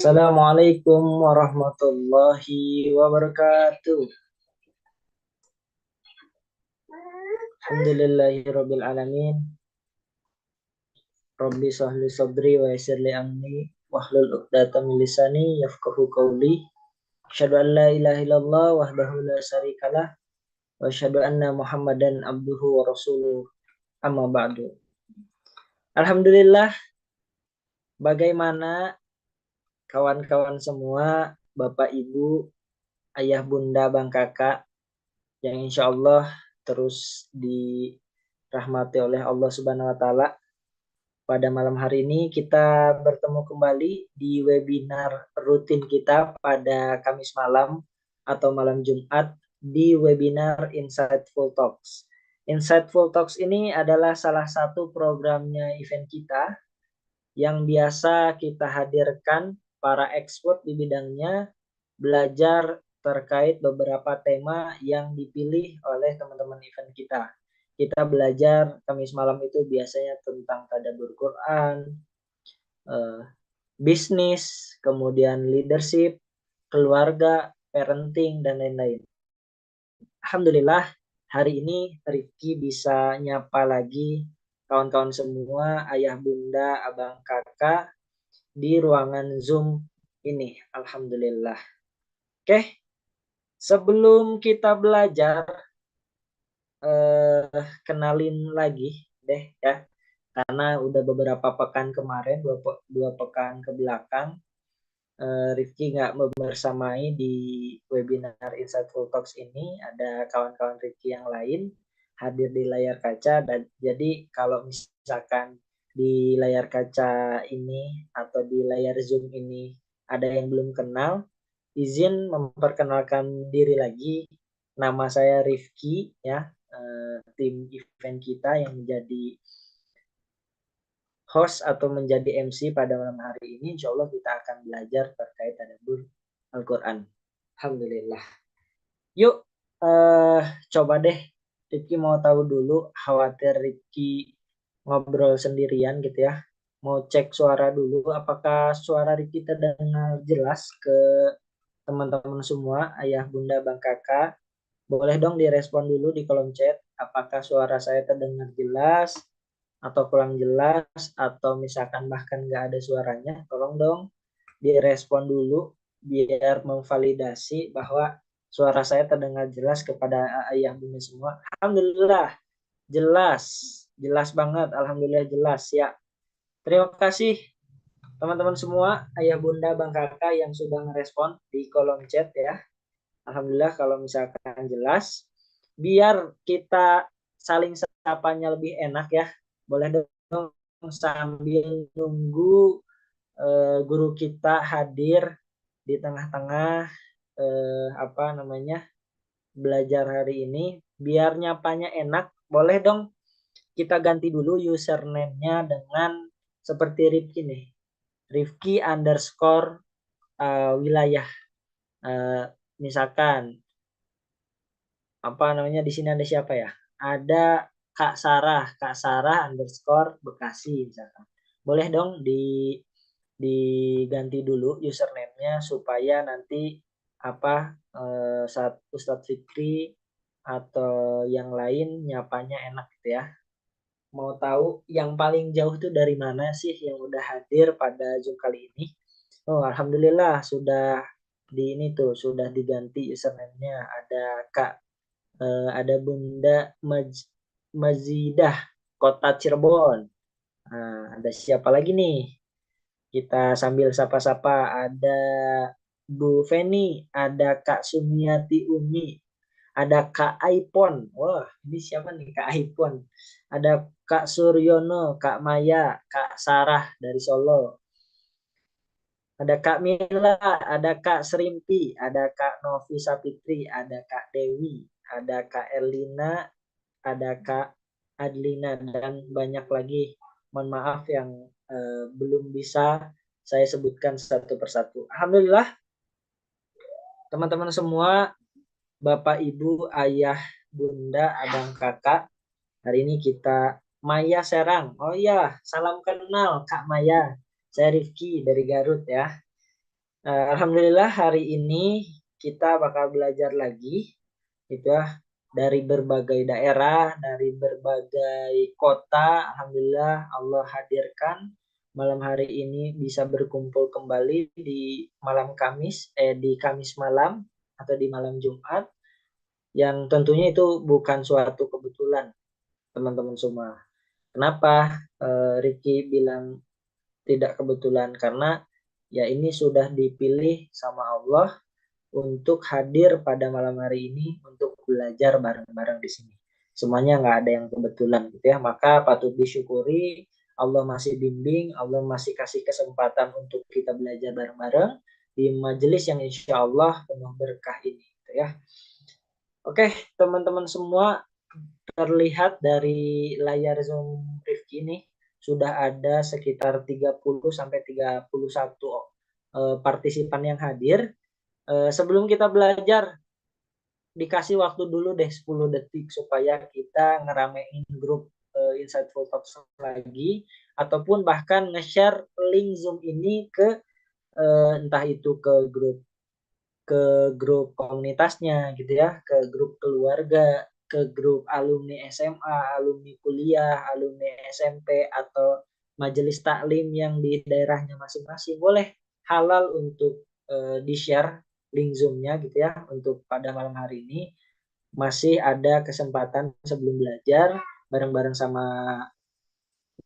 Assalamualaikum warahmatullahi wabarakatuh. Alhamdulillahirabbil alamin. Rabbi shrahli sadri wa yassir li amri wahlul 'uqdatam min lisani yafqahu qawli. Asyhadu an la ilaha illallah wahdahu la syarikalah wa asyhadu anna Muhammadan abduhu wa rasuluh. Amma ba'du. Alhamdulillah, bagaimana kawan-kawan semua, Bapak Ibu, Ayah Bunda Bang Kakak yang insya Allah terus dirahmati oleh Allah Subhanahu wa Ta'ala. Pada malam hari ini kita bertemu kembali di webinar rutin kita pada Kamis malam atau malam Jumat di webinar Insightful Talks. Insightful Talks ini adalah salah satu programnya event kita yang biasa kita hadirkan para expert di bidangnya belajar terkait beberapa tema yang dipilih oleh teman-teman event kita. Kita belajar Kamis malam itu biasanya tentang tadabbur Quran, bisnis, kemudian leadership, keluarga, parenting, dan lain-lain. Alhamdulillah, hari ini Rifki bisa nyapa lagi kawan-kawan semua, ayah bunda, abang kakak di ruangan Zoom ini. Alhamdulillah. Oke, sebelum kita belajar, kenalin lagi deh ya, karena udah beberapa pekan kemarin, dua pekan ke belakang, Rifki nggak bersamai di webinar Insightful Talks ini. Ada kawan-kawan Rifki yang lain hadir di layar kaca, dan jadi kalau misalkan di layar kaca ini atau di layar Zoom ini ada yang belum kenal, izin memperkenalkan diri lagi. Nama saya Rifki ya, tim event kita yang menjadi host atau menjadi MC pada malam hari ini. Insya Allah kita akan belajar terkait tadabbur Al-Quran. Alhamdulillah. Yuk, coba deh Rifki mau tahu dulu, khawatir Rifki ngobrol sendirian gitu ya. Mau cek suara dulu, apakah suara Rifki terdengar jelas ke teman-teman semua, ayah, bunda, bang, kakak. Boleh dong direspon dulu di kolom chat, apakah suara saya terdengar jelas atau kurang jelas, atau misalkan bahkan nggak ada suaranya. Tolong dong direspon dulu biar memvalidasi bahwa suara saya terdengar jelas kepada ayah bunda semua. Alhamdulillah jelas, jelas banget. Alhamdulillah jelas ya. Terima kasih teman-teman semua, ayah bunda bang kakak yang sudah ngerespon di kolom chat ya. Alhamdulillah kalau misalkan jelas, biar kita saling sapanya lebih enak ya. Boleh dong sambil nunggu guru kita hadir di tengah-tengah belajar hari ini, biar nyapanya enak. Boleh dong kita ganti dulu username-nya dengan seperti Rifki nih, Rifki underscore wilayah. Misalkan di sini ada siapa ya? Ada Kak Sarah underscore Bekasi misalkan. Boleh dong diganti dulu username-nya supaya nanti saat Ustadz Fikri atau yang lain nyapanya enak gitu ya. Mau tahu yang paling jauh tuh dari mana sih yang udah hadir pada Zoom kali ini? Oh, alhamdulillah sudah sudah diganti username-nya. Ada Kak, ada Bunda Mazidah Kota Cirebon. Nah, ada siapa lagi nih? Kita sambil sapa-sapa. Ada Bu Feni, ada Kak Sumiati Umi, ada Kak Aipon. Wah, ini siapa nih Kak Aipon? Ada Kak Suryono, Kak Maya, Kak Sarah dari Solo. Ada Kak Mila, ada Kak Serimpi, ada Kak Novi Sapitri, ada Kak Dewi, ada Kak Elina, ada Kak Adlina, dan banyak lagi. Mohon maaf yang belum bisa saya sebutkan satu persatu. Alhamdulillah, teman-teman semua, Bapak, Ibu, Ayah, Bunda, Abang, Kakak, hari ini kita Maya Serang. Oh iya, salam kenal Kak Maya. Saya Rifki dari Garut ya. Alhamdulillah hari ini kita bakal belajar lagi gitu ya, dari berbagai daerah, dari berbagai kota. Alhamdulillah Allah hadirkan malam hari ini bisa berkumpul kembali di malam Kamis, di Kamis malam atau di malam Jumat, yang tentunya itu bukan suatu kebetulan teman-teman semua. Kenapa Ricky bilang tidak kebetulan? Karena ya ini sudah dipilih sama Allah untuk hadir pada malam hari ini untuk belajar bareng-bareng di sini. Semuanya nggak ada yang kebetulan gitu ya. Maka patut disyukuri Allah masih bimbing, Allah masih kasih kesempatan untuk kita belajar bareng-bareng di majelis yang insya Allah penuh berkah ini gitu ya. Oke, teman-teman semua, terlihat dari layar Zoom Rifki ini sudah ada sekitar 30 sampai 31 partisipan yang hadir. Sebelum kita belajar, dikasih waktu dulu deh 10 detik supaya kita ngeramein grup Insightful Talks lagi, ataupun bahkan nge-share link Zoom ini ke entah itu ke grup komunitasnya gitu ya, ke grup keluarga, ke grup alumni SMA, alumni kuliah, alumni SMP, atau majelis taklim yang di daerahnya masing-masing. Boleh, halal untuk di-share link Zoom-nya gitu ya. Untuk pada malam hari ini masih ada kesempatan sebelum belajar bareng-bareng sama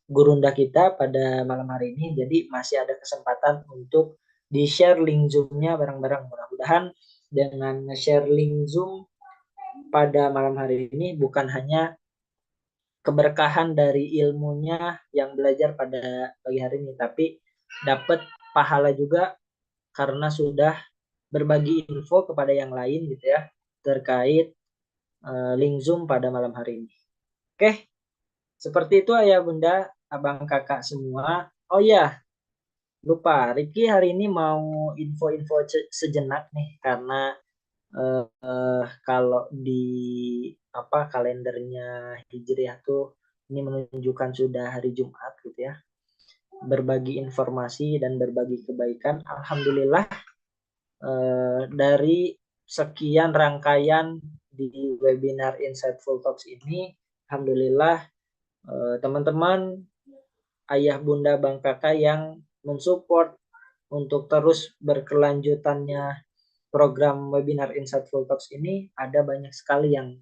gurunda kita pada malam hari ini. Jadi masih ada kesempatan untuk di-share link Zoom-nya bareng-bareng. Mudah-mudahan dengan share link Zoom pada malam hari ini bukan hanya keberkahan dari ilmunya yang belajar pada pagi hari ini, tapi dapat pahala juga karena sudah berbagi info kepada yang lain gitu ya, terkait link Zoom pada malam hari ini. Oke, seperti itu ayah bunda, abang kakak semua. Oh iya, lupa, Ricky hari ini mau info-info sejenak nih, karena kalau di kalendernya Hijriah tuh ini menunjukkan sudah hari Jumat gitu ya. Berbagi informasi dan berbagi kebaikan. Alhamdulillah dari sekian rangkaian di webinar Insightful Talks ini, alhamdulillah teman-teman, ayah bunda bang kakak yang mensupport untuk terus berkelanjutannya program webinar Insightful Talks ini, ada banyak sekali yang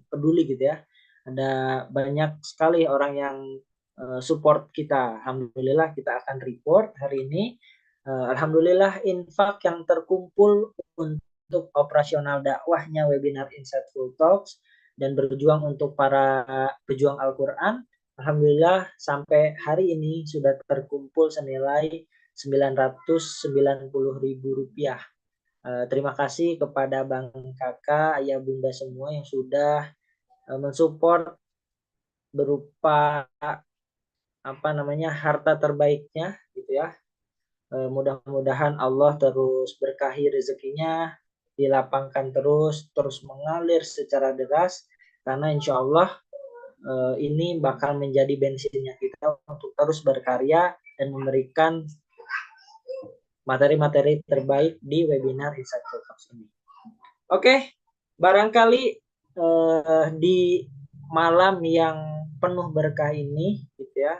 peduli gitu ya. Ada banyak sekali orang yang support kita. Alhamdulillah kita akan report hari ini. Alhamdulillah infak yang terkumpul untuk operasional dakwahnya webinar Insightful Talks dan berjuang untuk para pejuang Al-Quran. Alhamdulillah sampai hari ini sudah terkumpul senilai Rp990.000. Terima kasih kepada Bang Kakak, Ayah Bunda semua yang sudah mensupport berupa harta terbaiknya gitu ya. Mudah-mudahan Allah terus berkahi rezekinya, dilapangkan terus mengalir secara deras, karena insya Allah ini bakal menjadi bensinnya kita untuk terus berkarya dan memberikan materi-materi terbaik di webinar Insightful Talks ini. Oke, barangkali di malam yang penuh berkah ini gitu ya,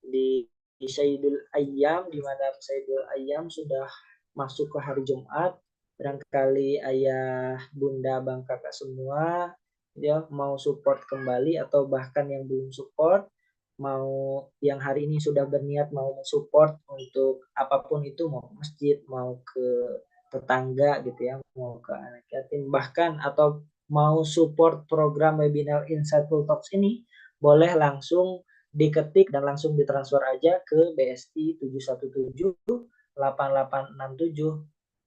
di Sayyidul Ayyam, di mana Sayyidul Ayyam sudah masuk ke hari Jumat. Barangkali ayah bunda bang kakak semua ya mau support kembali, atau bahkan yang belum support, mau yang hari ini sudah berniat mau support untuk apapun itu, mau ke masjid, mau ke tetangga gitu ya, mau ke anak yatim, bahkan atau mau support program webinar Insightful Talks ini, boleh langsung diketik dan langsung ditransfer aja ke BSI 717 8867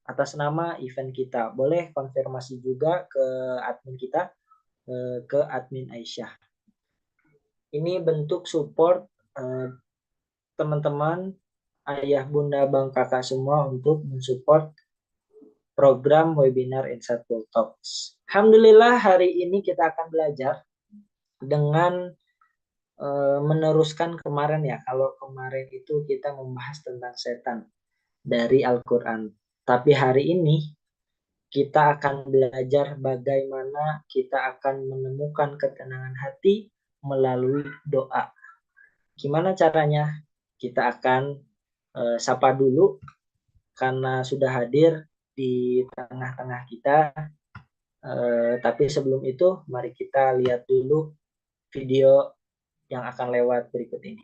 atas nama event kita. Boleh konfirmasi juga ke admin kita, ke admin Aisyah. Ini bentuk support teman-teman, ayah, bunda, bang, kakak semua untuk mensupport program webinar Insightful Talks. Alhamdulillah hari ini kita akan belajar dengan meneruskan kemarin ya. Kalau kemarin itu kita membahas tentang setan dari Al-Quran. Tapi hari ini kita akan belajar bagaimana kita akan menemukan ketenangan hati melalui doa. Gimana caranya? Kita akan sapa dulu karena sudah hadir di tengah-tengah kita. Tapi sebelum itu, mari kita lihat dulu video yang akan lewat berikut ini.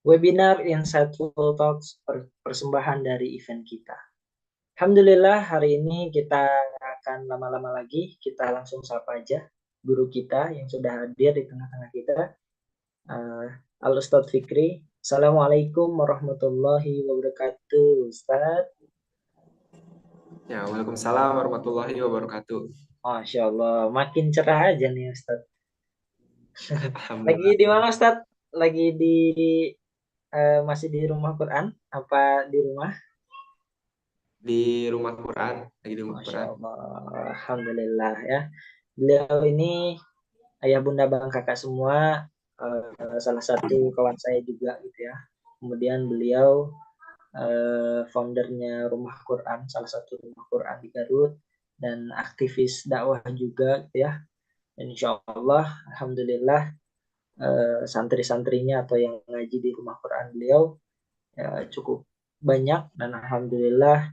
Webinar Insightful Talks persembahan dari event kita. Alhamdulillah hari ini kita akan lama-lama lagi, kita langsung sapa aja guru kita yang sudah hadir di tengah-tengah kita, Al-Ustadz Fikri. Assalamualaikum warahmatullahi wabarakatuh, Ustadz. Ya, waalaikumsalam warahmatullahi wabarakatuh. Masya Allah, makin cerah aja nih Ustadz. Lagi di mana Ustadz? Lagi di masih di rumah Quran? Apa di rumah? Di rumah Quran, lagi di rumah Masya Quran. Allah, Alhamdulillah ya. Beliau ini ayah, bunda, bang, kakak semua, salah satu kawan saya juga gitu ya. Kemudian beliau foundernya Rumah Quran, salah satu rumah Quran di Garut, dan aktivis dakwah juga gitu ya. Dan insya Allah, alhamdulillah santri-santrinya atau yang ngaji di Rumah Quran beliau ya, cukup banyak, dan alhamdulillah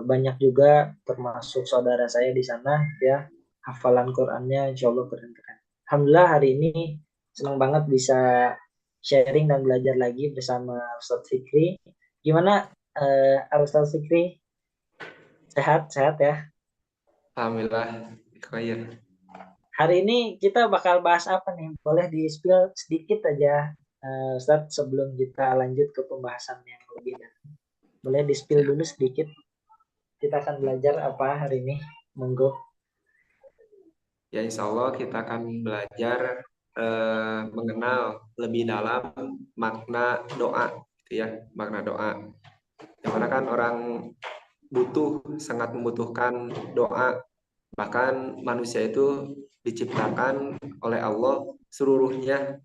banyak juga termasuk saudara saya di sana ya, hafalan Qurannya insya Allah keren-keren. Alhamdulillah hari ini senang banget bisa sharing dan belajar lagi bersama Ustadz Fikri. Gimana Ustadz Fikri? Sehat ya? Alhamdulillah, khair. Hari ini kita bakal bahas apa nih? Boleh di-spill sedikit aja Ustadz sebelum kita lanjut ke pembahasan yang lebih dalam. Boleh di-spill dulu sedikit. Kita akan belajar apa hari ini? Monggo. Ya, insya Allah kita akan belajar mengenal lebih dalam makna doa, gitu ya, makna doa. Yang mana kan orang sangat membutuhkan doa. Bahkan manusia itu diciptakan oleh Allah seluruhnya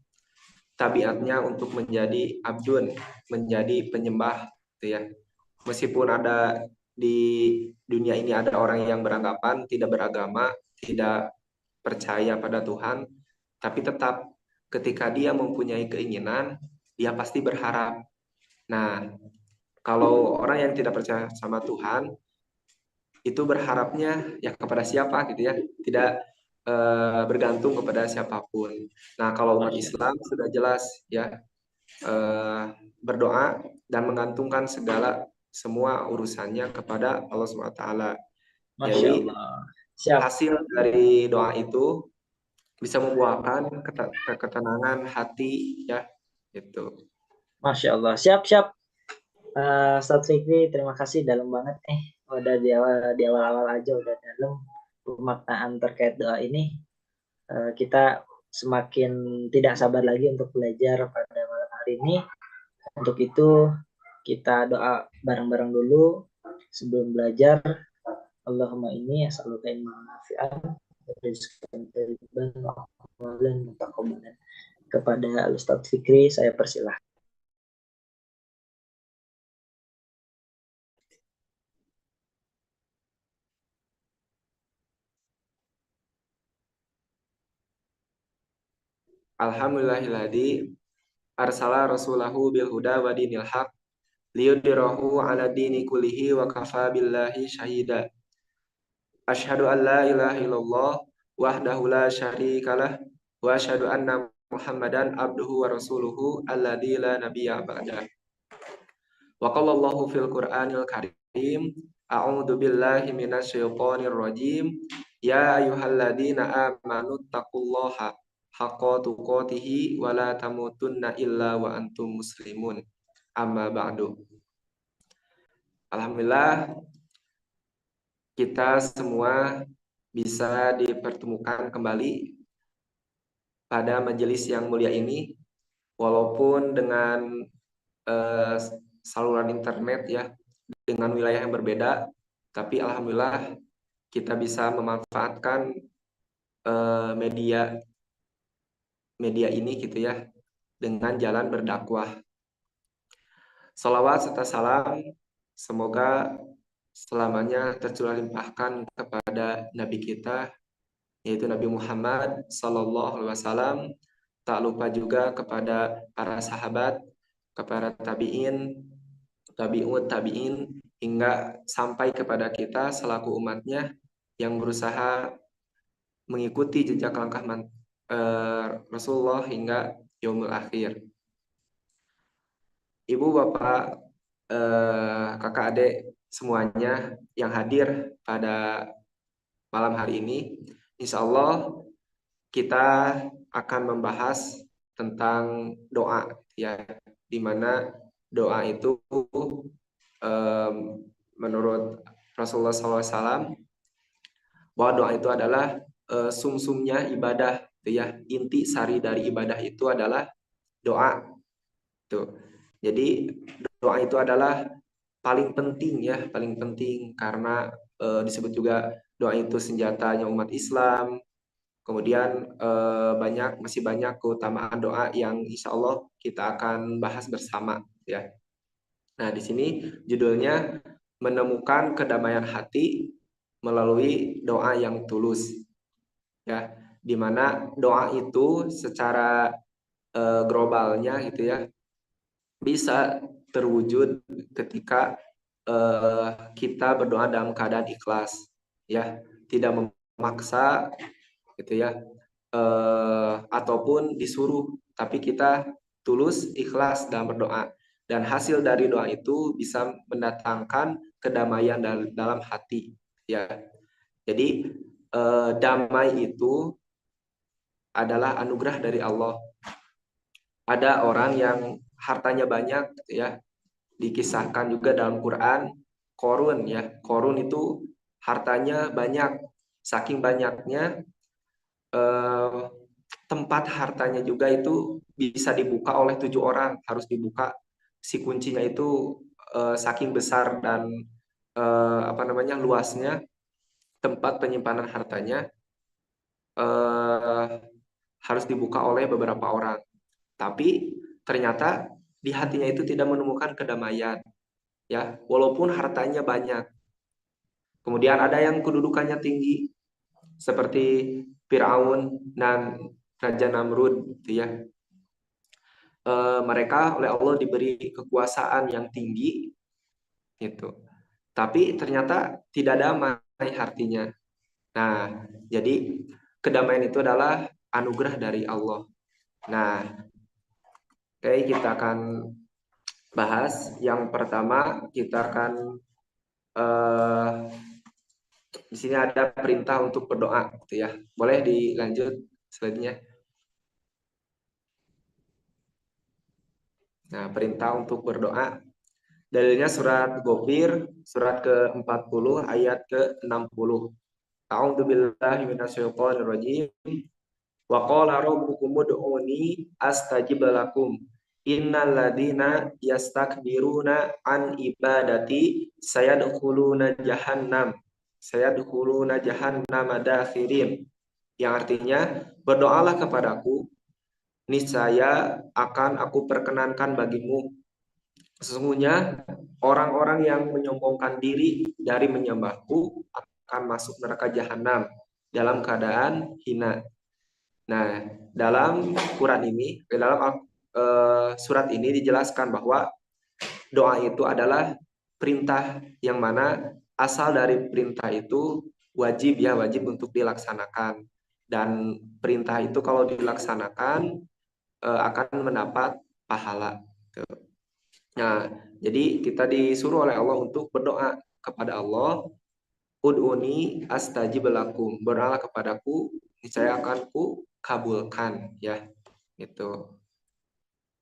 tabiatnya untuk menjadi abdun, menjadi penyembah, gitu ya. Meskipun ada di dunia ini ada orang yang beranggapan tidak beragama, tidak percaya pada Tuhan, tapi tetap ketika dia mempunyai keinginan, dia pasti berharap. Nah, kalau orang yang tidak percaya sama Tuhan, itu berharapnya ya kepada siapa gitu ya, tidak bergantung kepada siapapun. Nah, kalau umat Islam sudah jelas ya, berdoa dan menggantungkan semua urusannya kepada Allah SWT. Masya Jadi Allah. Siap. hasil dari doa itu bisa membuahkan ketenangan hati ya, gitu. Masya Allah. Siap. Ustadz Fikri, terima kasih, dalam banget nih. Udah di awal-awal aja udah dalam pemaknaan terkait doa ini. Kita semakin tidak sabar lagi untuk belajar pada malam hari ini. Untuk itu kita doa bareng-bareng dulu sebelum belajar. Allahumma inni as'aluka ilman nafi'an wa rizqan thayyiban wa amalan mutaqabbalan. Kepada Ustadz Fikri saya persilahkan. Alhamdulillahilladzi arsala rasulahu bil huda wa dinil haq liyudhhirahu 'ala dini kullihi wa kafa billahi syahida. Asyhadu an la ilaha illallah wahdahu la syarikalah wa asyhadu anna Muhammadan abduhu wa rasuluhu alladzi la nabiyya ba'dah. Wa qala Allahu fil Qur'anil Karim, a'udzu billahi minasyaitonir rajim. Ya ayyuhalladzina amanu taqullaha haqqa tuqatih wa la tamutunna illa wa antum muslimun. Amma ba'du. Alhamdulillah kita semua bisa dipertemukan kembali pada majelis yang mulia ini, walaupun dengan saluran internet ya, dengan wilayah yang berbeda, tapi alhamdulillah kita bisa memanfaatkan media ini gitu ya, dengan jalan berdakwah. Salawat serta salam semoga selamanya tercurah limpahkan kepada Nabi kita, yaitu Nabi Muhammad Sallallahu Alaihi Wasallam. Tak lupa juga kepada para sahabat, kepada tabi'in, tabi'ut tabi'in, hingga sampai kepada kita selaku umatnya yang berusaha mengikuti jejak langkah Rasulullah hingga yaumul akhir. Ibu, bapak, kakak, adik semuanya yang hadir pada malam hari ini, insya Allah kita akan membahas tentang doa ya, di mana doa itu menurut Rasulullah SAW bahwa doa itu adalah sumsumnya ibadah, gitu ya. Inti sari dari ibadah itu adalah doa. Tuh. Jadi doa itu adalah paling penting ya, paling penting karena disebut juga doa itu senjatanya umat Islam. Kemudian masih banyak keutamaan doa yang insya Allah kita akan bahas bersama ya. Nah, di sini judulnya menemukan kedamaian hati melalui doa yang tulus ya, di mana doa itu secara globalnya gitu ya bisa terwujud ketika kita berdoa dalam keadaan ikhlas ya, tidak memaksa gitu ya, ataupun disuruh, tapi kita tulus ikhlas dalam berdoa, dan hasil dari doa itu bisa mendatangkan kedamaian dalam hati ya. Jadi damai itu adalah anugerah dari Allah. Ada orang yang hartanya banyak ya, dikisahkan juga dalam Quran, Korun ya. Korun itu hartanya banyak, saking banyaknya tempat hartanya juga itu bisa dibuka oleh 7 orang, harus dibuka si kuncinya itu, saking besar dan luasnya tempat penyimpanan hartanya harus dibuka oleh beberapa orang. Tapi ternyata di hatinya itu tidak menemukan kedamaian ya, walaupun hartanya banyak. Kemudian ada yang kedudukannya tinggi seperti Firaun dan Raja Namrud gitu ya. Mereka oleh Allah diberi kekuasaan yang tinggi gitu. Tapi ternyata tidak damai hatinya. Nah, jadi kedamaian itu adalah anugerah dari Allah. Nah, oke, kita akan bahas. Yang pertama kita akan di sini ada perintah untuk berdoa gitu ya. Boleh dilanjut slide-nya. Nah, perintah untuk berdoa. Dalilnya surat Ghafir, surat ke-40 ayat ke-60. A'udzu billahi minasyaitonir rajim. Wa qala rabbukum ud'uni astajib lakum. Innal ladzina yastakbiruna an ibadati sayadkhuluna jahannam. Sayadkhuluna jahannam dakhirin. Yang artinya, berdoalah kepadaku, niscaya akan aku perkenankan bagimu. Sesungguhnya orang-orang yang menyombongkan diri dari menyembahku akan masuk neraka jahanam dalam keadaan hina. Nah, dalam surat ini dijelaskan bahwa doa itu adalah perintah yang mana asal dari perintah itu wajib untuk dilaksanakan, dan perintah itu kalau dilaksanakan akan mendapat pahala. Nah, jadi kita disuruh oleh Allah untuk berdoa kepada Allah, ud'uni astajib lakum, berdoalah kepadaku, niscaya akan ku kabulkan, ya. Itu.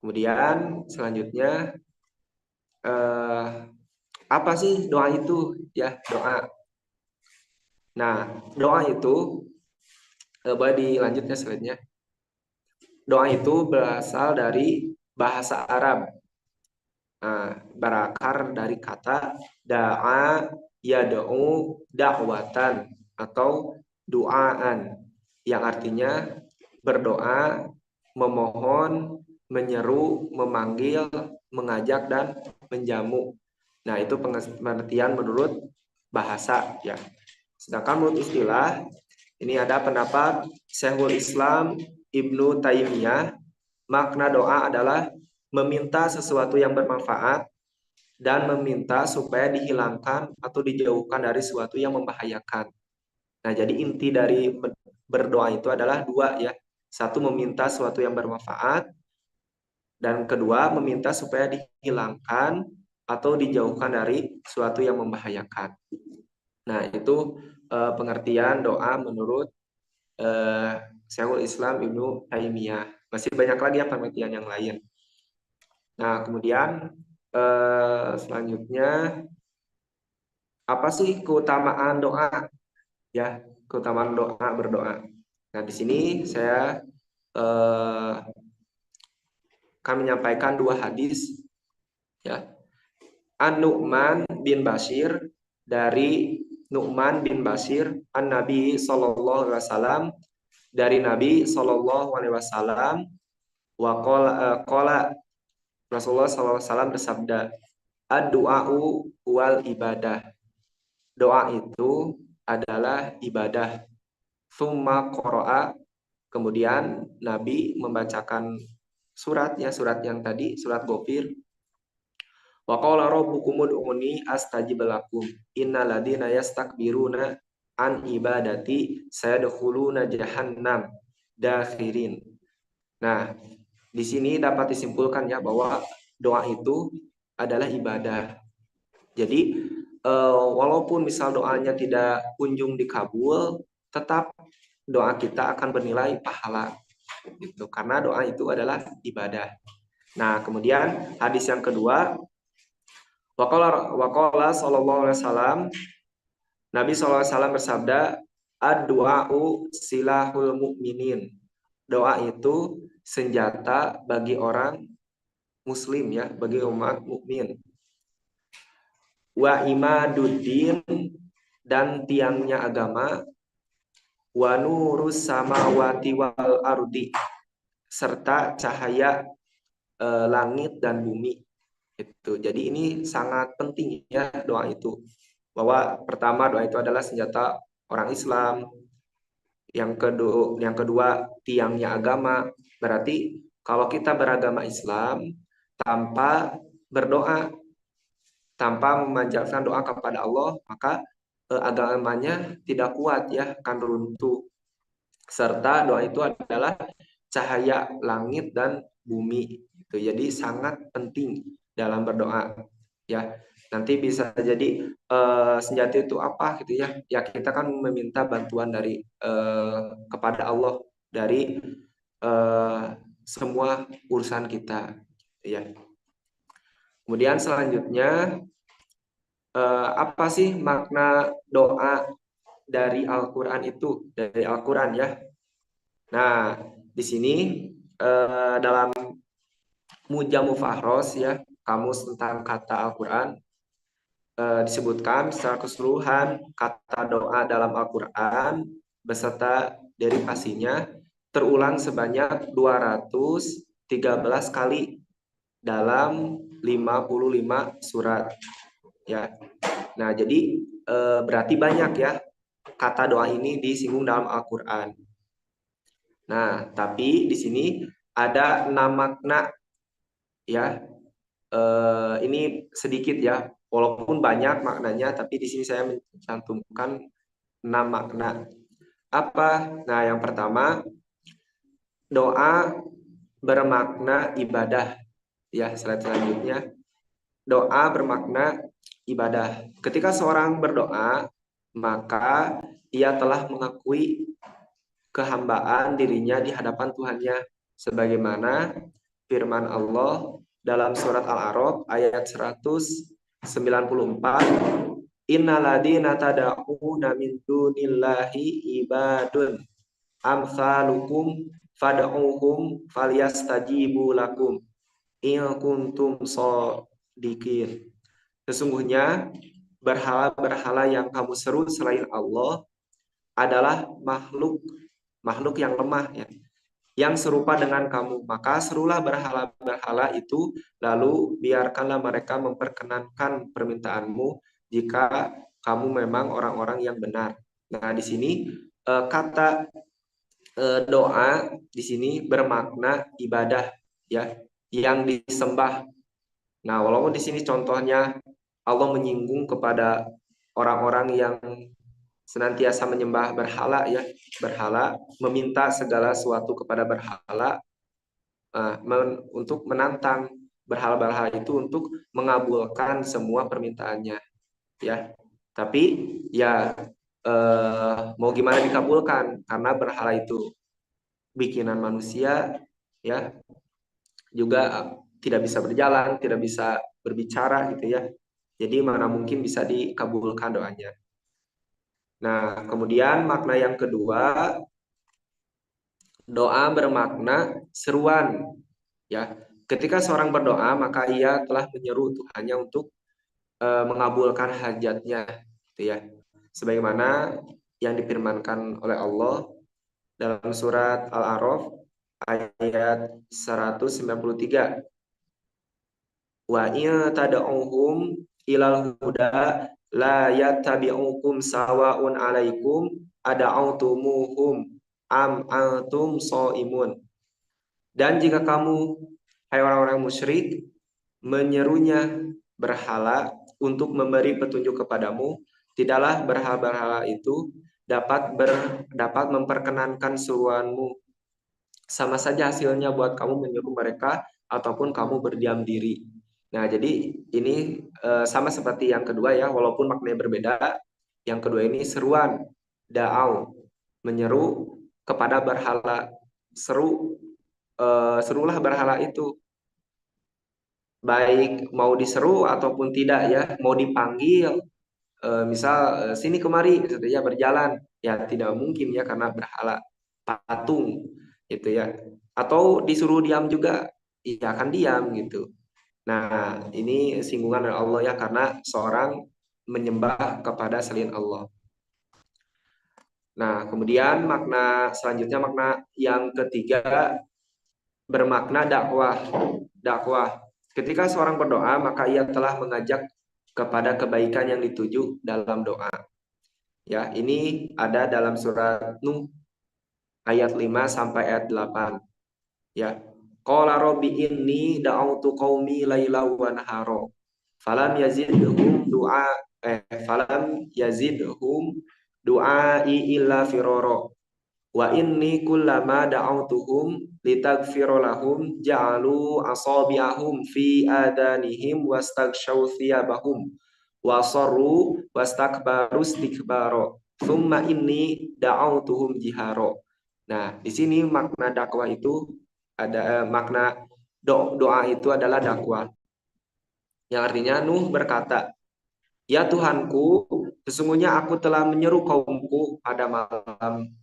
Kemudian selanjutnya eh, apa sih doa itu? Ya, doa. Nah, doa itu boleh dilanjutnya slide-nya. Doa itu berasal dari bahasa Arab. Nah, berakar dari kata da'a yad'u da'watan atau duaan, yang artinya berdoa, memohon, menyeru, memanggil, mengajak, dan menjamu. Nah, itu pengertian menurut bahasa, ya. Sedangkan menurut istilah, ini ada pendapat Syekhul Islam Ibnu Taimiyah, makna doa adalah meminta sesuatu yang bermanfaat dan meminta supaya dihilangkan atau dijauhkan dari sesuatu yang membahayakan. Nah, jadi inti dari berdoa itu adalah dua, ya. Satu, meminta sesuatu yang bermanfaat, dan kedua, meminta supaya dihilangkan atau dijauhkan dari sesuatu yang membahayakan. Nah, itu pengertian doa menurut Syekhul Islam Ibnu Taimiyah. Masih banyak lagi ya pengertian yang lain. Nah, kemudian selanjutnya, apa sih keutamaan doa? Ya, keutamaan doa, berdoa. Nah, di sini saya akan menyampaikan dua hadis, ya. An-Nu'man bin Bashir, dari Nu'man bin Bashir, An-Nabi sallallahu alaihi wasallam, dari Nabi sallallahu alaihi wasallam, wa qala Rasulullah sallallahu alaihi wasallam bersabda, ad-du'a'u wal ibadah. Doa itu adalah ibadah. Summa qara'a, kemudian Nabi membacakan surat yang tadi, surat Ghafir. Wa qala rabbukum ud'uni astajib lakum innal ladzina yastakbiruna an ibadati sayadkhuluna jahannam dakhirin. Nah, di sini dapat disimpulkan, ya, bahwa doa itu adalah ibadah. Jadi walaupun misal doanya tidak kunjung dikabul, tetap doa kita akan bernilai pahala, gitu, karena doa itu adalah ibadah. Nah, kemudian hadis yang kedua, waqala sallallahu alaihi wasallam, Nabi sallallahu alaihi wasallam bersabda, ad-du'a'u silahul mu'minin. Doa itu senjata bagi orang muslim, ya, bagi umat mukmin. Wa imaduddin, dan tiangnya agama. Wa nurus samawati wal ardi, serta cahaya langit dan bumi. Itu. Jadi ini sangat penting, ya, doa itu. Bahwa pertama, doa itu adalah senjata orang Islam. Yang kedua, tiangnya agama. Berarti kalau kita beragama Islam tanpa berdoa, tanpa memanjatkan doa kepada Allah, maka agamanya tidak kuat, ya, akan runtuh. Serta doa itu adalah cahaya langit dan bumi. Itu jadi sangat penting dalam berdoa, ya. Nanti bisa jadi senjata itu apa, gitu, ya. Ya, kita kan meminta bantuan dari kepada Allah dari semua urusan kita, ya. Kemudian selanjutnya, apa sih makna doa dari Al-Qur'an itu? Dari Al-Qur'an, ya. Nah, di sini dalam Mujamu Fahros, ya, kamus tentang kata Al-Qur'an, disebutkan secara keseluruhan kata doa dalam Al-Qur'an beserta derivasinya terulang sebanyak 213 kali dalam 55 surat, ya. Nah, jadi berarti banyak, ya, kata doa ini disinggung dalam Al-Qur'an. Nah, tapi di sini ada 6 makna ya. Ini sedikit ya, walaupun banyak maknanya, tapi di sini saya mencantumkan 6 makna. Apa? Nah, yang pertama, doa bermakna ibadah. Ya, slide selanjutnya. Doa bermakna ibadah. Ketika seorang berdoa, maka ia telah mengakui kehambaan dirinya di hadapan Tuhannya. Sebagaimana firman Allah dalam surat Al-A'raf ayat 194, Innaladina tada'una min dunillahi ibadun amsalukum fad'uhum falyastajibu lakum in kuntum shodiqin. Sesungguhnya berhala-berhala yang kamu seru selain Allah adalah makhluk yang lemah ya, yang serupa dengan kamu. Maka serulah berhala-berhala itu, lalu biarkanlah mereka memperkenankan permintaanmu jika kamu memang orang-orang yang benar. Nah, di sini kata doa di sini bermakna ibadah ya, yang disembah. Nah, walaupun di sini contohnya Allah menyinggung kepada orang-orang yang senantiasa menyembah berhala ya, berhala, meminta segala sesuatu kepada berhala, untuk menantang berhala-berhala itu untuk mengabulkan semua permintaannya ya. Tapi ya mau gimana dikabulkan, karena berhala itu bikinan manusia ya, juga tidak bisa berjalan, tidak bisa berbicara gitu ya. Jadi mana mungkin bisa dikabulkan doanya. Nah, kemudian makna yang kedua, doa bermakna seruan ya. Ketika seorang berdoa, maka ia telah menyeru Tuhannya untuk mengabulkan hajatnya gitu ya. Sebagaimana yang difirmankan oleh Allah dalam surat Al-A'raf ayat 193. Wa in tad'uhum ilal huda la yattabi'ukum sawa'un 'alaikum ada'utumuhum am antum shaimun. Dan jika kamu, hai orang-orang musyrik, menyerunya berhala untuk memberi petunjuk kepadamu, tidaklah berhala-berhala itu dapat memperkenankan seruanmu. Sama saja hasilnya buat kamu menyeru mereka ataupun kamu berdiam diri. Nah, jadi ini sama seperti yang kedua ya, walaupun maknanya berbeda. Yang kedua ini seruan, da'au, menyeru kepada berhala. Serulah berhala itu, baik mau diseru ataupun tidak ya, mau dipanggil, misal sini kemari gitu ya, berjalan ya tidak mungkin ya karena berhala patung gitu ya, atau disuruh diam juga ya akan diam gitu. Nah, ini singgungan dari Allah ya, karena seorang menyembah kepada selain Allah. Nah, kemudian makna selanjutnya, makna yang ketiga bermakna dakwah. Dakwah. Ketika seorang berdoa, maka ia telah mengajak kepada kebaikan yang dituju dalam doa. Ya, ini ada dalam surat Nuh ayat 5 sampai ayat 8. Ya. Qala rabbi inni da'autu qaumi laila wa nahara. Falam yazidhum du'ai illa firara. Wa inni kullama da'autuhum litaghfira lahum ja'alu asabi'ahum fi adanihim wastaghshaw thiyabahum wasarru wastakbaru istikbara thumma inni da'autuhum jihara. Nah, di sini makna dakwah itu ada makna doa itu adalah dakwah. Yang artinya Nuh berkata, "Ya Tuhanku, sesungguhnya aku telah menyeru kaumku pada malam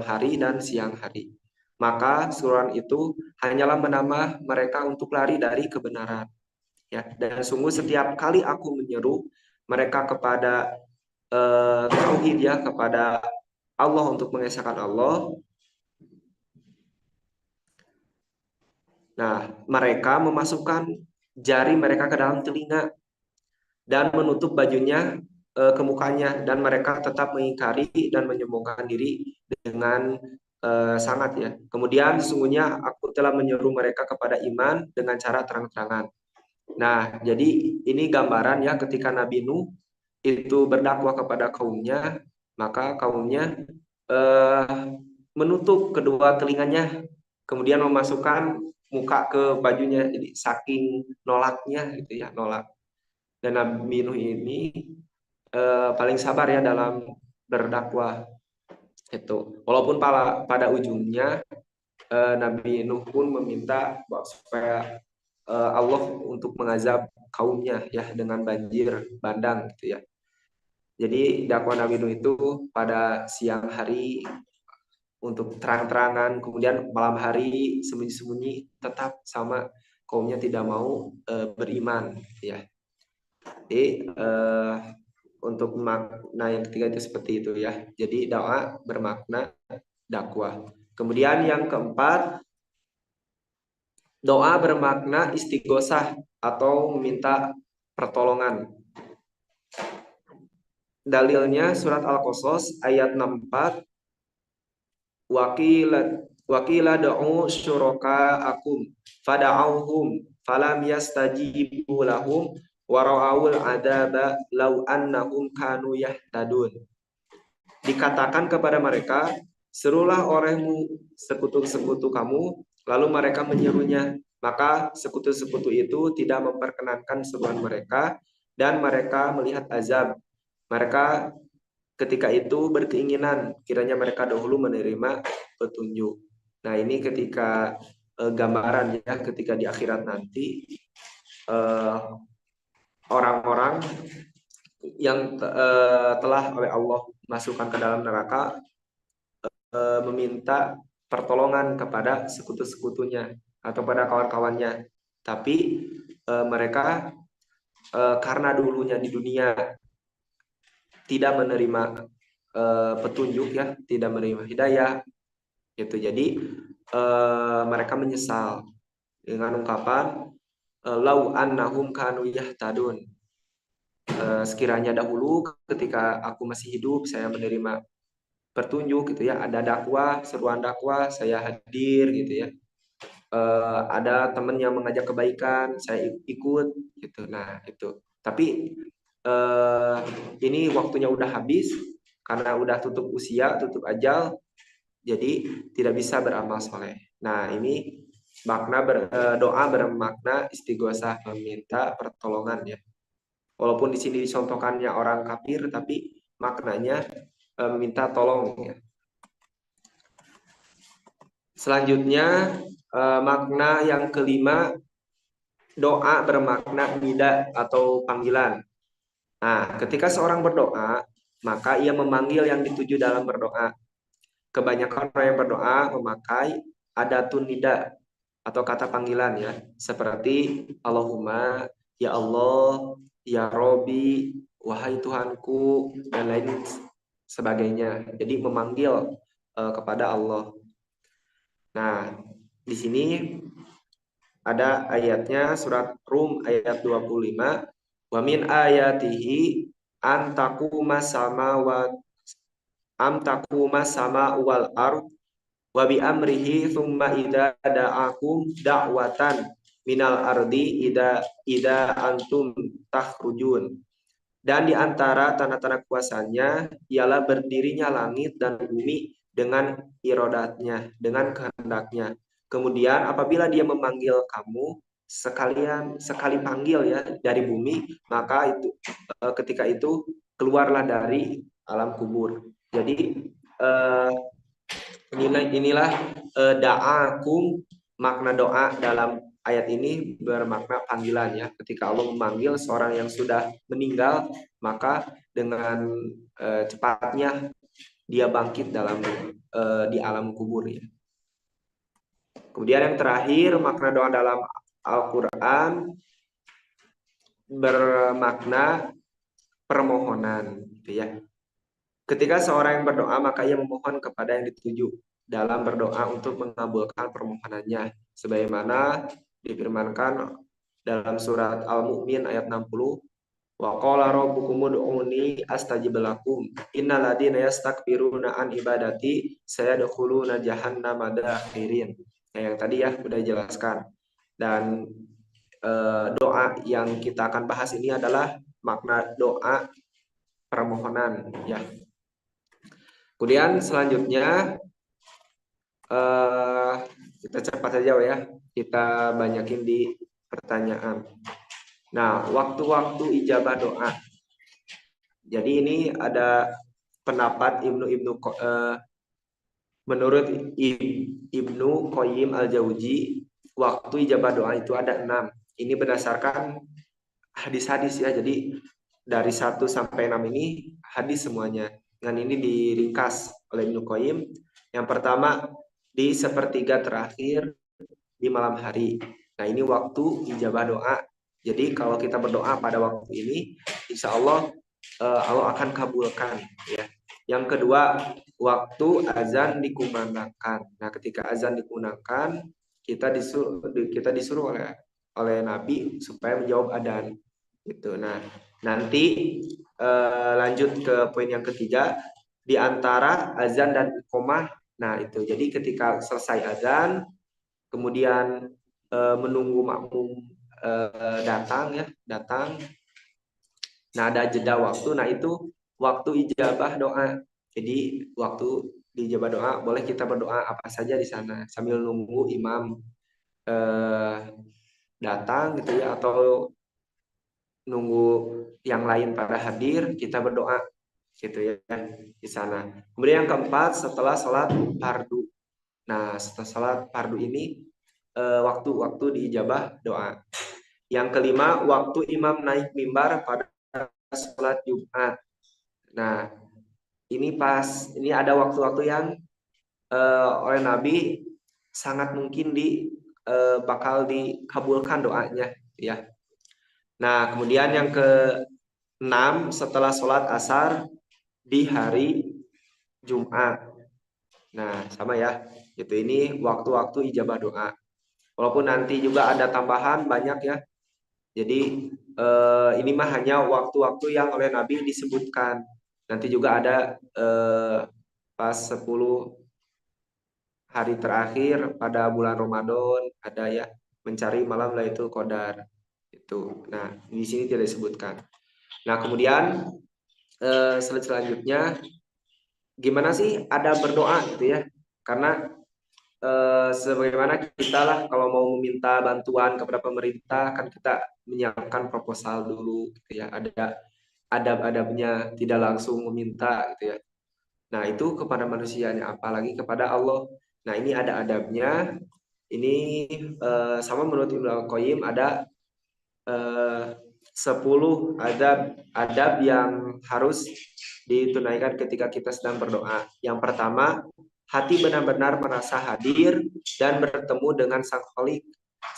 hari dan siang hari. Maka seruan itu hanyalah menambah mereka untuk lari dari kebenaran. Ya, dan sungguh setiap kali aku menyeru mereka kepada tauhid ya, kepada Allah, untuk mengesahkan Allah. Nah, mereka memasukkan jari mereka ke dalam telinga dan menutup bajunya ke mukanya, dan mereka tetap mengingkari dan menyombongkan diri dengan sangat ya. Kemudian sesungguhnya aku telah menyeru mereka kepada iman dengan cara terang-terangan. Nah, jadi ini gambaran ya ketika Nabi Nuh itu berdakwah kepada kaumnya, maka kaumnya menutup kedua telinganya, kemudian memasukkan muka ke bajunya, jadi saking nolaknya gitu ya, nolak. Dan Nabi Nuh ini paling sabar ya dalam berdakwah itu. Walaupun pada ujungnya Nabi Nuh pun meminta supaya Allah untuk mengazab kaumnya ya dengan banjir bandang gitu ya. Jadi dakwah Nabi Nuh itu pada siang hari untuk terang-terangan, kemudian malam hari sembunyi-sembunyi tetap sama kaumnya tidak mau beriman gitu ya. Jadi untuk makna yang ketiga itu seperti itu ya. Jadi doa bermakna dakwah. Kemudian yang keempat, doa bermakna istighosah atau meminta pertolongan. Dalilnya surat Al-Qasas ayat 64, wakila da'u syuraka'akum fada'auhum falam yastajibu lahum wa ra'awul adaba law annahum kanu yahtadun. Dikatakan kepada mereka, serulah olehmu sekutu-sekutu kamu, lalu mereka menyerunya. Maka sekutu-sekutu itu tidak memperkenankan seruan mereka, dan mereka melihat azab. Mereka ketika itu berkeinginan, kiranya mereka dahulu menerima petunjuk. Nah ini ketika gambaran ya, ketika di akhirat nanti, orang-orang yang telah oleh Allah masukkan ke dalam neraka meminta pertolongan kepada sekutu-sekutunya atau pada kawan-kawannya. Tapi mereka karena dulunya di dunia tidak menerima petunjuk ya, tidak menerima hidayah, gitu. Jadi mereka menyesal dengan ungkapan lau annahum kanu yahtadun. Sekiranya dahulu ketika aku masih hidup saya menerima petunjuk gitu ya, ada dakwah, seruan dakwah, saya hadir gitu ya. Ada teman yang mengajak kebaikan, saya ikut gitu. Nah, itu. Tapi ini waktunya udah habis karena udah tutup usia, tutup ajal, jadi tidak bisa beramal soleh. Nah, ini makna doa bermakna istighosah, meminta pertolongan ya. Walaupun di sini dicontohkannya orang kafir, tapi maknanya minta tolong ya. Selanjutnya makna yang kelima, doa bermakna nida atau panggilan. Nah, ketika seorang berdoa, maka ia memanggil yang dituju dalam berdoa. Kebanyakan orang yang berdoa memakai adatun nida atau kata panggilan ya, seperti Allahumma, ya Allah, ya Robi, wahai Tuhanku, dan lain sebagainya. Jadi memanggil kepada Allah. Nah, di sini ada ayatnya surat Rum ayat 25, wa min ayatihi an taquma sama wal ard wa bi amrihi thumma idza da'akum da'watan minal ardi ida antum takhrujun. Dan di antara tanda-tanda kuasanya ialah berdirinya langit dan bumi dengan irodatnya, dengan kehendaknya. Kemudian apabila dia memanggil kamu, sekali panggil ya dari bumi, maka itu ketika itu keluarlah dari alam kubur. Jadi inilah da'akum, makna doa dalam ayat ini bermakna panggilan ya. Ketika Allah memanggil seorang yang sudah meninggal, maka dengan cepatnya dia bangkit di alam kubur ya. Kemudian yang terakhir, makna doa dalam Al-Qur'an bermakna permohonan gitu ya. Ketika seorang yang berdoa, maka ia memohon kepada yang dituju dalam berdoa untuk mengabulkan permohonannya. Sebagaimana difirmankan dalam surat Al-Mu'min ayat 60, Wa qala rabbukum ud'uni astajib lakum. Innal ladzina yastakbiruna an ibadati sayadkhuluna jahannama dakhirin. Nah, yang tadi ya udah jelaskan. Dan doa yang kita akan bahas ini adalah makna doa permohonan ya. Kemudian selanjutnya kita cepat saja ya. Kita banyakin di pertanyaan. Nah, waktu-waktu ijabah doa. Jadi ini ada pendapat menurut Ibnu Qayyim al-Jauzi, waktu ijabah doa itu ada 6. Ini berdasarkan hadis-hadis ya. Jadi dari 1 sampai 6 ini hadis semuanya. Dan ini diringkas oleh Ibnu Qayyim. Yang pertama di sepertiga terakhir di malam hari. Nah, ini waktu ijabah doa. Jadi kalau kita berdoa pada waktu ini, insya Allah Allah akan kabulkan ya. Yang kedua, waktu azan dikumandangkan. Nah, ketika azan dikumandangkan, kita disuruh oleh Nabi supaya menjawab adzan gitu. Nah, nanti lanjut ke poin yang ketiga, di antara azan dan iqomah. Nah, itu. Jadi ketika selesai azan, kemudian menunggu makmum datang. Nah, ada jeda waktu. Nah, itu waktu ijabah doa. Jadi waktu di ijabah doa boleh kita berdoa apa saja di sana sambil nunggu imam datang gitu ya, atau nunggu yang lain pada hadir, kita berdoa gitu ya di sana. Kemudian yang keempat, setelah sholat fardu. Nah, setelah sholat fardu ini waktu-waktu diijabah doa. Yang kelima, waktu imam naik mimbar pada sholat Jumat. Nah, ini ada waktu-waktu yang oleh Nabi sangat mungkin bakal dikabulkan doanya ya. Nah, kemudian yang ke-6, setelah sholat asar di hari Jumat. Nah, sama ya. Itu ini waktu-waktu ijabah doa. Walaupun nanti juga ada tambahan banyak ya. Jadi ini mah hanya waktu-waktu yang oleh Nabi disebutkan. Nanti juga ada pas 10 hari terakhir pada bulan Ramadan ada ya, mencari malam Lailatul Qadar itu. Nah, di sini tidak disebutkan. Nah, kemudian selanjutnya gimana sih ada berdoa gitu ya? Karena sebagaimana kita lah kalau mau meminta bantuan kepada pemerintah kan kita menyiapkan proposal dulu gitu ya. Ada adab-adabnya, tidak langsung meminta gitu ya. Nah, itu kepada manusianya, apalagi kepada Allah. Nah, ini ada adabnya. Ini sama menurut Ibnu Qayyim ada 10 adab yang harus ditunaikan ketika kita sedang berdoa. Yang pertama, hati benar-benar merasa hadir dan bertemu dengan Sang Khalik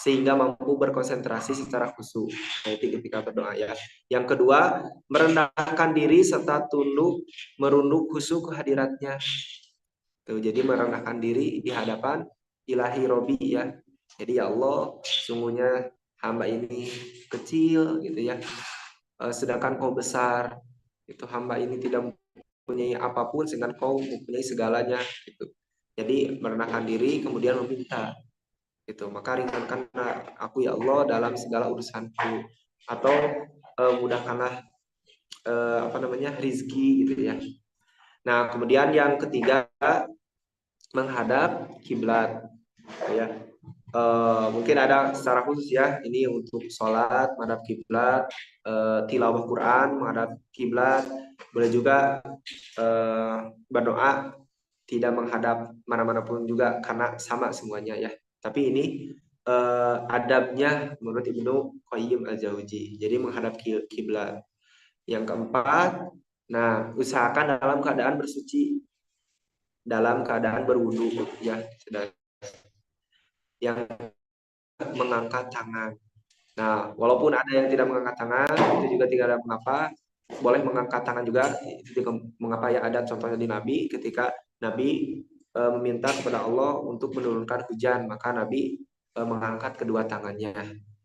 sehingga mampu berkonsentrasi secara khusyuk. Nah, itu ketika berdoa ya. Yang kedua, merendahkan diri serta tunduk merunduk khusyuk kehadiratnya. Tuh, jadi merendahkan diri di hadapan ilahi Robi ya. Jadi ya Allah, sungguhnya hamba ini kecil gitu ya. Sedangkan kau besar. Itu hamba ini tidak mempunyai apapun sedangkan kau mempunyai segalanya gitu. Jadi merendahkan diri kemudian meminta gitu. Maka ringankanlah aku ya Allah dalam segala urusanku, atau mudahkanlah rizki gitu ya. Nah, kemudian yang ketiga, menghadap kiblat ya. Mungkin ada secara khusus ya, ini untuk sholat menghadap kiblat, tilawah Quran menghadap kiblat, boleh juga berdoa tidak menghadap mana-mana pun juga karena sama semuanya ya. Tapi ini adabnya menurut Ibnu Qayyim al-Jauzi, jadi menghadap kiblat. Yang keempat, nah usahakan dalam keadaan bersuci, dalam keadaan berwudu ya. Yang mengangkat tangan. Nah, walaupun ada yang tidak mengangkat tangan, itu juga tidak ada mengapa. Boleh mengangkat tangan juga, itu juga mengapa ya, ada contohnya di Nabi ketika Nabi meminta kepada Allah untuk menurunkan hujan, maka Nabi mengangkat kedua tangannya.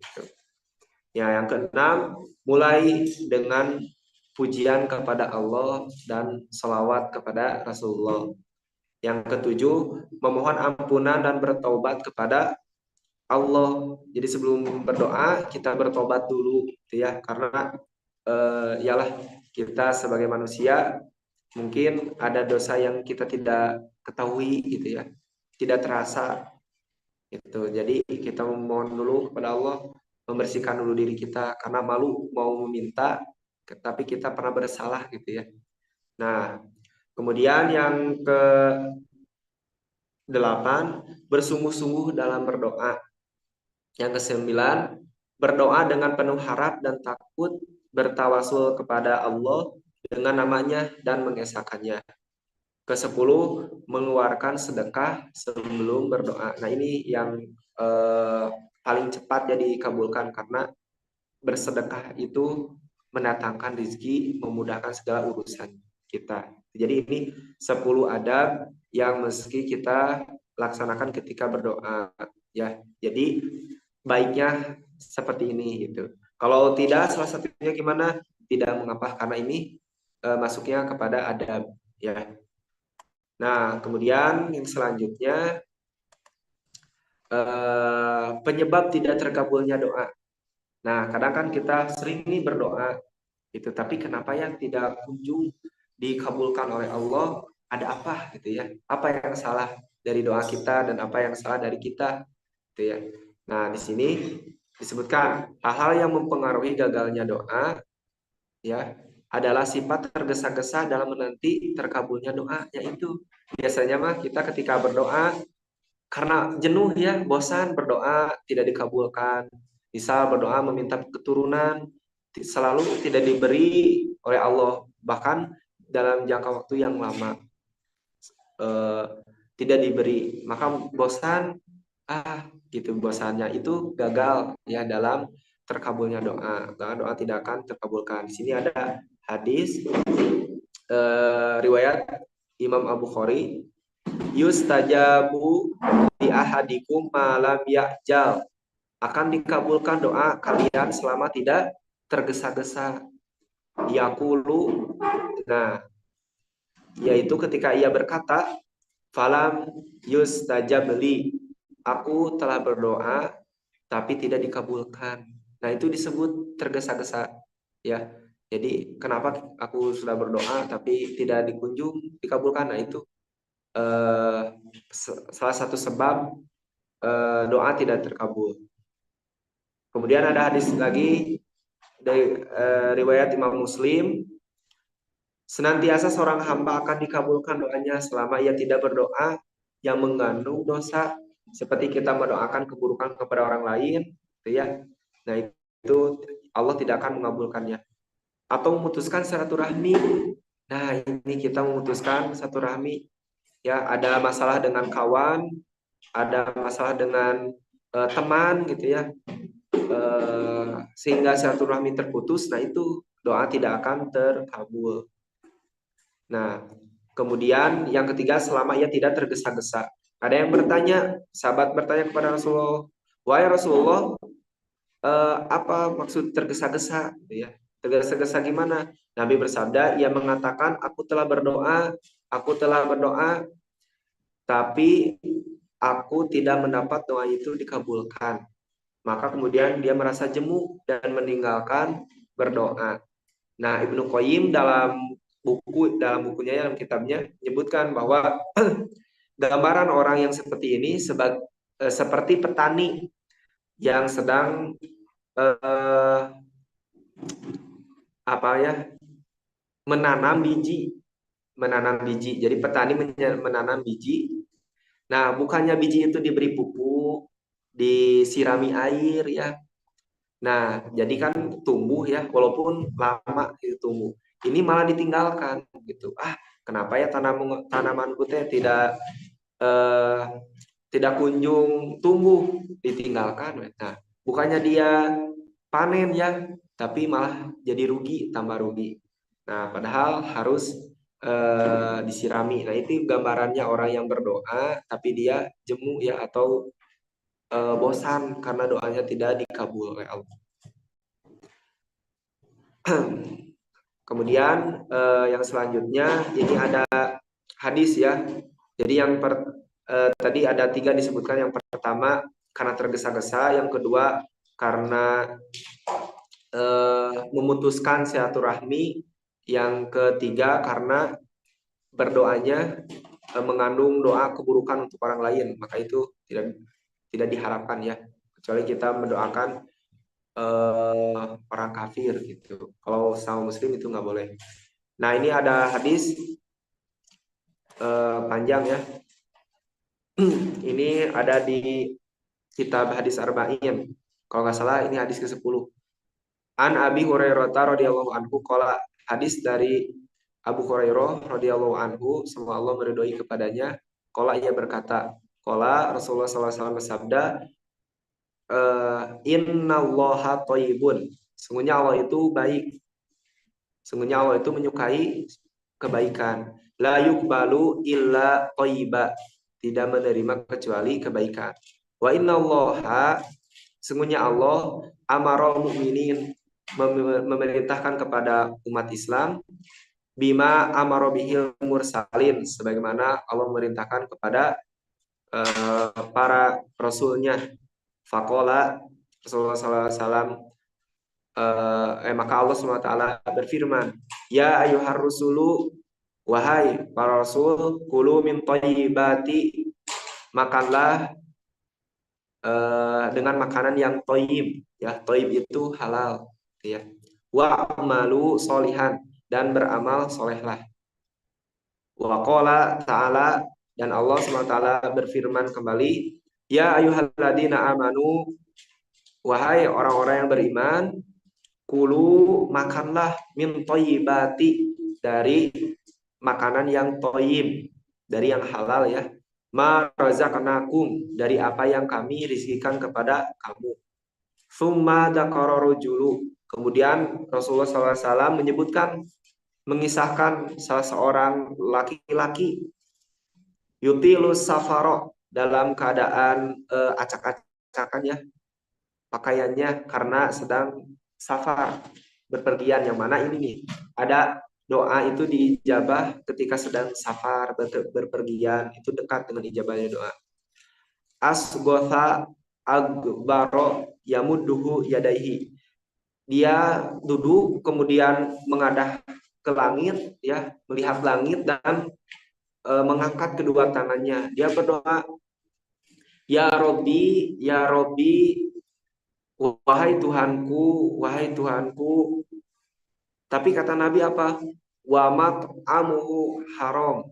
Gitu. Ya, yang keenam, mulai dengan pujian kepada Allah dan selawat kepada Rasulullah. Yang ketujuh, memohon ampunan dan bertaubat kepada Allah. Jadi sebelum berdoa kita bertobat dulu, gitu ya, karena ialah kita sebagai manusia mungkin ada dosa yang kita tidak ketahui, gitu ya, tidak terasa, gitu. Jadi kita memohon dulu kepada Allah, membersihkan dulu diri kita karena malu mau meminta, tapi kita pernah bersalah, gitu ya. Nah, kemudian yang ke-8, bersungguh-sungguh dalam berdoa. Yang ke-9, berdoa dengan penuh harap dan takut, bertawasul kepada Allah dengan namanya dan mengesahkannya. Ke-10, mengeluarkan sedekah sebelum berdoa. Nah, ini yang paling cepat jadi dikabulkan karena bersedekah itu mendatangkan rezeki, memudahkan segala urusan kita. Jadi ini 10 adab yang meski kita laksanakan ketika berdoa, ya. Jadi baiknya seperti ini gitu. Kalau tidak salah satunya gimana? Tidak mengapa karena ini masuknya kepada adab, ya. Nah, kemudian yang selanjutnya penyebab tidak terkabulnya doa. Nah, kadang kan kita sering nih berdoa itu, tapi kenapa ya tidak kunjung dikabulkan oleh Allah? Ada apa gitu ya? Apa yang salah dari doa kita dan apa yang salah dari kita gitu ya. Nah, di sini disebutkan hal-hal yang mempengaruhi gagalnya doa ya adalah sifat tergesa-gesa dalam menanti terkabulnya doa, yaitu biasanya mah kita ketika berdoa karena jenuh ya, bosan berdoa tidak dikabulkan. Misal berdoa meminta keturunan selalu tidak diberi oleh Allah, bahkan dalam jangka waktu yang lama eh, tidak diberi, maka bosan, gitu, bosannya itu gagal ya dalam terkabulnya doa. Doa tidak akan terkabulkan. Di sini ada hadis riwayat Imam Abu Khari, yustajabu di ahadikum malam ya'jal, akan dikabulkan doa kalian selama tidak tergesa-gesa. Yaqulu, nah, yaitu ketika ia berkata, falam yustajabli, aku telah berdoa tapi tidak dikabulkan. Nah, itu disebut tergesa-gesa ya. Jadi kenapa aku sudah berdoa tapi tidak dikunjung dikabulkan? Nah, itu eh, salah satu sebab doa tidak terkabul. Kemudian ada hadis lagi dari riwayat Imam Muslim, senantiasa seorang hamba akan dikabulkan doanya selama ia tidak berdoa yang mengandung dosa, seperti kita mendoakan keburukan kepada orang lain, gitu ya. Nah, itu Allah tidak akan mengabulkannya. Atau memutuskan silaturahmi. Nah, ini kita memutuskan silaturahmi, ya, ada masalah dengan kawan, ada masalah dengan teman, gitu ya, sehingga silaturahmi terputus. Nah, itu doa tidak akan terkabul. Nah, kemudian yang ketiga, selama ia tidak tergesa-gesa. Ada yang bertanya, sahabat bertanya kepada Rasulullah, wahai Rasulullah, apa maksud tergesa-gesa? Gitu ya. Tergesa-gesa gimana? Nabi bersabda, ia mengatakan, aku telah berdoa, tapi aku tidak mendapat doa itu dikabulkan. Maka kemudian dia merasa jemu dan meninggalkan berdoa. Nah, Ibnu Qayyim dalam bukunya, dalam kitabnya menyebutkan bahwa gambaran orang yang seperti ini seperti petani yang sedang eh, apa ya, menanam biji. Jadi petani menanam biji. Nah, bukannya biji itu diberi pupuk, disirami air ya. Nah, jadi kan tumbuh ya, walaupun lama itu tumbuh. Ini malah ditinggalkan gitu. Kenapa ya tanamanku teh eh, tidak kunjung tumbuh, ditinggalkan. Nah, bukannya dia panen ya, tapi malah jadi rugi, tambah rugi. Nah, padahal harus disirami. Nah, itu gambarannya orang yang berdoa tapi dia jemu ya, atau bosan karena doanya tidak dikabul oleh Allah. Kemudian yang selanjutnya ini ada hadis ya. Jadi tadi ada 3 disebutkan. Yang pertama karena tergesa-gesa, yang kedua karena memutuskan silaturahmi, yang ketiga karena berdoanya mengandung doa keburukan untuk orang lain, maka itu tidak diharapkan ya, kecuali kita mendoakan orang kafir gitu. Kalau sama muslim itu nggak boleh. Nah ini ada hadis panjang ya. Ini ada di kitab hadis Arba'in. Kalau nggak salah ini hadis ke-10. An Abi Hurairah radhiyallahu anhu qala, hadis dari Abu Hurairah radhiyallahu anhu, semoga Allah meridhoi kepadanya, qala ia berkata, qala Rasulullah SAW bersabda, innallaha thayyibun, sungguhnya Allah itu baik, sungguhnya Allah itu menyukai kebaikan, la yuqbalu illa thayyiba, tidak menerima kecuali kebaikan. Wa innallaha, sungguhnya Allah, amara mu'minin, memerintahkan kepada umat Islam, bima amara bihil mursalin, sebagaimana Allah memerintahkan kepada para rasulnya. Faqala, Rasulullah SAW, maka Allah SWT berfirman, ya ayyuhar rusulu, wahai para rasul, kulu min thayyibati, makanlah dengan makanan yang thayyib ya, thayyib itu halal ya. Wa amalu solihan, dan beramal solehlah. Wa qala ta'ala, dan Allah SWT berfirman kembali, ya ayyuhalladzina amanu, wahai orang-orang yang beriman, kulu, makanlah, min thayyibati, dari makanan yang thayyib, dari yang halal ya, ma razaqnakum, dari apa yang kami rizkikan kepada kamu. Summa dzakara rajulu, kemudian Rasulullah SAW menyebutkan, mengisahkan salah seorang laki-laki, yutilus safaro, dalam keadaan acak-acakan ya pakaiannya karena sedang safar, berpergian, yang mana ini nih ada doa itu diijabah ketika sedang safar, berpergian, itu dekat dengan ijabahnya doa. Asgotha agbaro yamudduhu yadaihi, dia duduk kemudian mengadah ke langit ya, melihat langit dan mengangkat kedua tangannya, dia berdoa, ya Robbi, ya Robbi, wahai Tuhanku, wahai Tuhanku. Tapi kata Nabi apa? Wamat amuhu haram,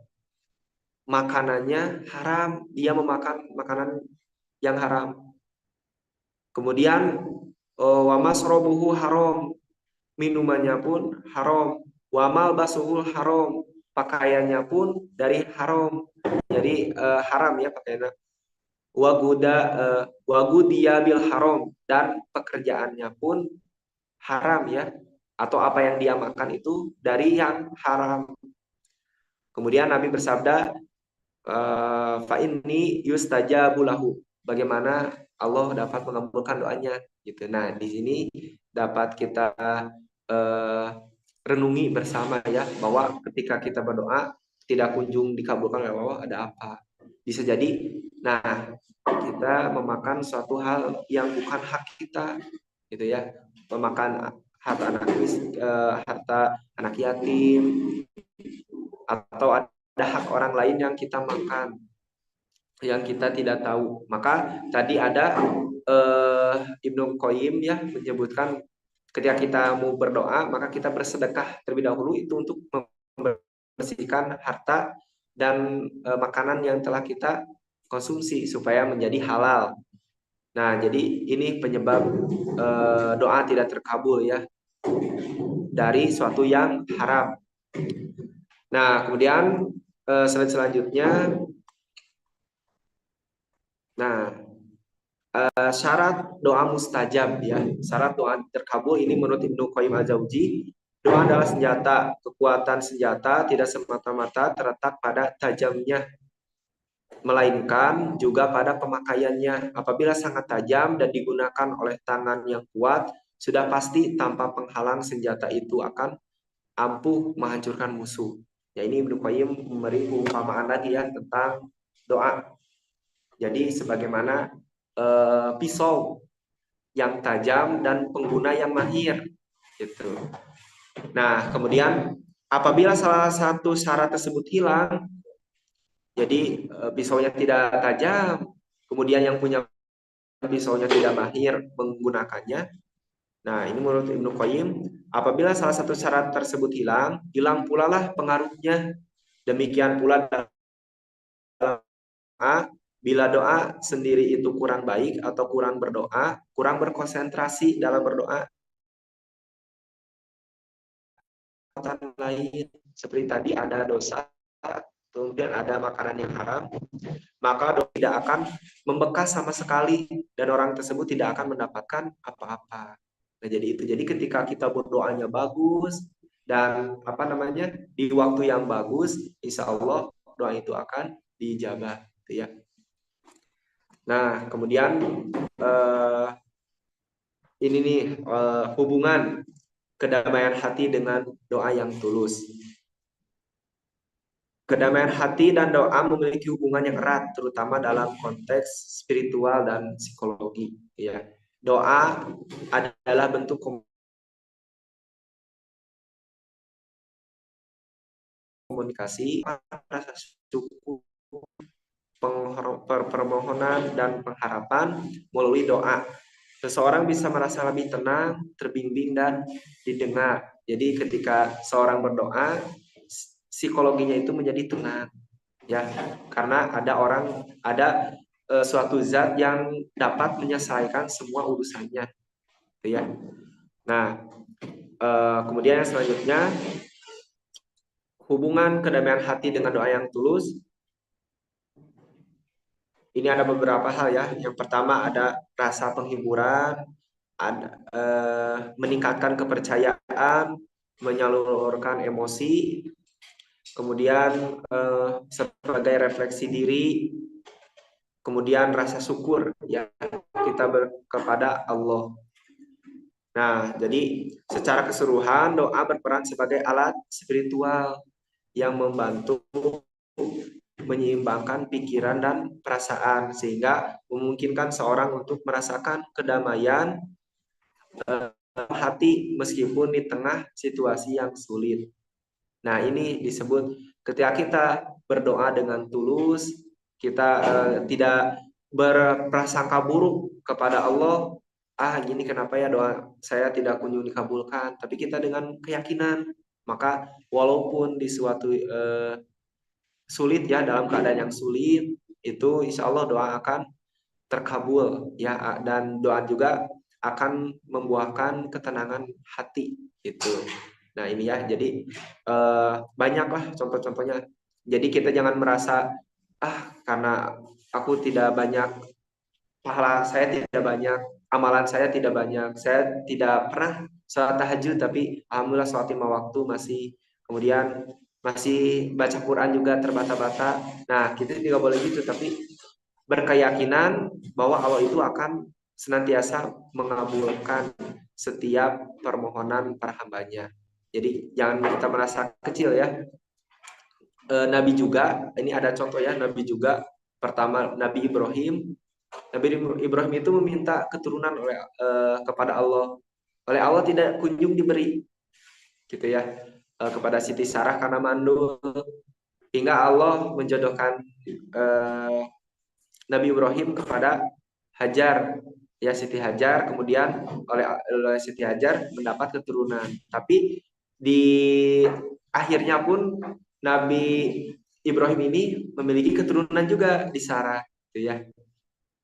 makanannya haram, dia memakan makanan yang haram. Kemudian wamasrobuhu haram, minumannya pun haram. Wamal basuhul haram, pakaiannya pun dari haram. Jadi haram ya pakaiannya. Wagudia bil haram, dan pekerjaannya pun haram ya, atau apa yang dia makan itu dari yang haram. Kemudian Nabi bersabda, fa inni yustajabu lahu, bagaimana Allah dapat mengabulkan doanya gitu. Nah, di sini dapat kita renungi bersama ya, bahwa ketika kita berdoa tidak kunjung dikabulkan oleh Allah, ada apa? Bisa jadi nah kita memakan suatu hal yang bukan hak kita gitu ya, memakan harta anak yatim, atau ada hak orang lain yang kita makan yang kita tidak tahu. Maka tadi ada Ibnu Qayyim ya menyebutkan, ketika kita mau berdoa maka kita bersedekah terlebih dahulu, itu untuk membersihkan harta dan makanan yang telah kita konsumsi supaya menjadi halal. Nah, jadi ini penyebab doa tidak terkabul ya, dari suatu yang haram. Nah, kemudian slide selanjutnya. Nah, syarat doa mustajab ya, syarat doa terkabul ini menurut Ibnu Qayyim al-Jauzi, doa adalah senjata, kekuatan senjata tidak semata-mata terletak pada tajamnya, melainkan juga pada pemakaiannya. Apabila sangat tajam dan digunakan oleh tangan yang kuat, sudah pasti tanpa penghalang senjata itu akan ampuh menghancurkan musuh. Ya, ini Ibnu Qayyim memberi perumpamaan lagi ya tentang doa. Jadi sebagaimana pisau yang tajam dan pengguna yang mahir gitu. Nah, kemudian apabila salah satu syarat tersebut hilang, jadi pisaunya tidak tajam, kemudian yang punya pisaunya tidak mahir menggunakannya. Nah, ini menurut Ibnu Qayyim, apabila salah satu syarat tersebut hilang, hilang pula lah pengaruhnya. Demikian pula dalam doa, bila doa sendiri itu kurang baik atau kurang berdoa, kurang berkonsentrasi dalam berdoa, lain seperti tadi ada dosa, kemudian ada makanan yang haram, maka doa tidak akan membekas sama sekali dan orang tersebut tidak akan mendapatkan apa-apa. Nah, jadi itu. Jadi ketika kita berdoanya bagus dan di waktu yang bagus, insya Allah doa itu akan dijabah, gitu ya. Nah, kemudian ini nih hubungan kedamaian hati dengan doa yang tulus. Kedamaian hati dan doa memiliki hubungan yang erat, terutama dalam konteks spiritual dan psikologi. Ya, doa adalah bentuk komunikasi, rasa syukur, permohonan dan pengharapan melalui doa. Seseorang bisa merasa lebih tenang, terbimbing dan didengar. Jadi ketika seorang berdoa, psikologinya itu menjadi tenang. Ya, karena ada suatu zat yang dapat menyelesaikan semua urusannya, gitu ya. Nah, kemudian yang selanjutnya, hubungan kedamaian hati dengan doa yang tulus. Ini ada beberapa hal ya. Yang pertama ada rasa penghiburan, ada meningkatkan kepercayaan, menyalurkan emosi, kemudian sebagai refleksi diri, kemudian rasa syukur ya kita kepada Allah. Nah, jadi secara keseluruhan doa berperan sebagai alat spiritual yang membantu menyeimbangkan pikiran dan perasaan sehingga memungkinkan seorang untuk merasakan kedamaian hati meskipun di tengah situasi yang sulit. Nah, ini disebut ketika kita berdoa dengan tulus, kita tidak berprasangka buruk kepada Allah. Gini kenapa ya doa saya tidak kunjung dikabulkan? Tapi kita dengan keyakinan, maka walaupun di suatu sulit ya, dalam keadaan yang sulit, itu insya Allah doa akan terkabul ya, dan doa juga akan membuahkan ketenangan hati itu. Nah, ini ya, jadi banyaklah contoh-contohnya. Jadi kita jangan merasa karena aku tidak banyak pahala, saya tidak banyak, amalan saya tidak banyak, saya tidak pernah sholat tahajud, tapi alhamdulillah sholat 5 waktu masih, kemudian masih baca Quran juga terbata-bata. Nah, kita tidak boleh gitu, tapi berkeyakinan bahwa Allah itu akan senantiasa mengabulkan setiap permohonan para hambanya. Jadi jangan kita merasa kecil ya. Nabi juga, ini ada contoh ya, Nabi juga pertama Nabi Ibrahim. Nabi Ibrahim itu meminta keturunan kepada Allah. Oleh Allah tidak kunjung diberi, gitu ya, kepada Siti Sarah karena mandul, hingga Allah menjodohkan Nabi Ibrahim kepada Hajar, ya Siti Hajar, kemudian oleh Siti Hajar mendapat keturunan. Tapi di akhirnya pun Nabi Ibrahim ini memiliki keturunan juga di Sarah, gitu ya.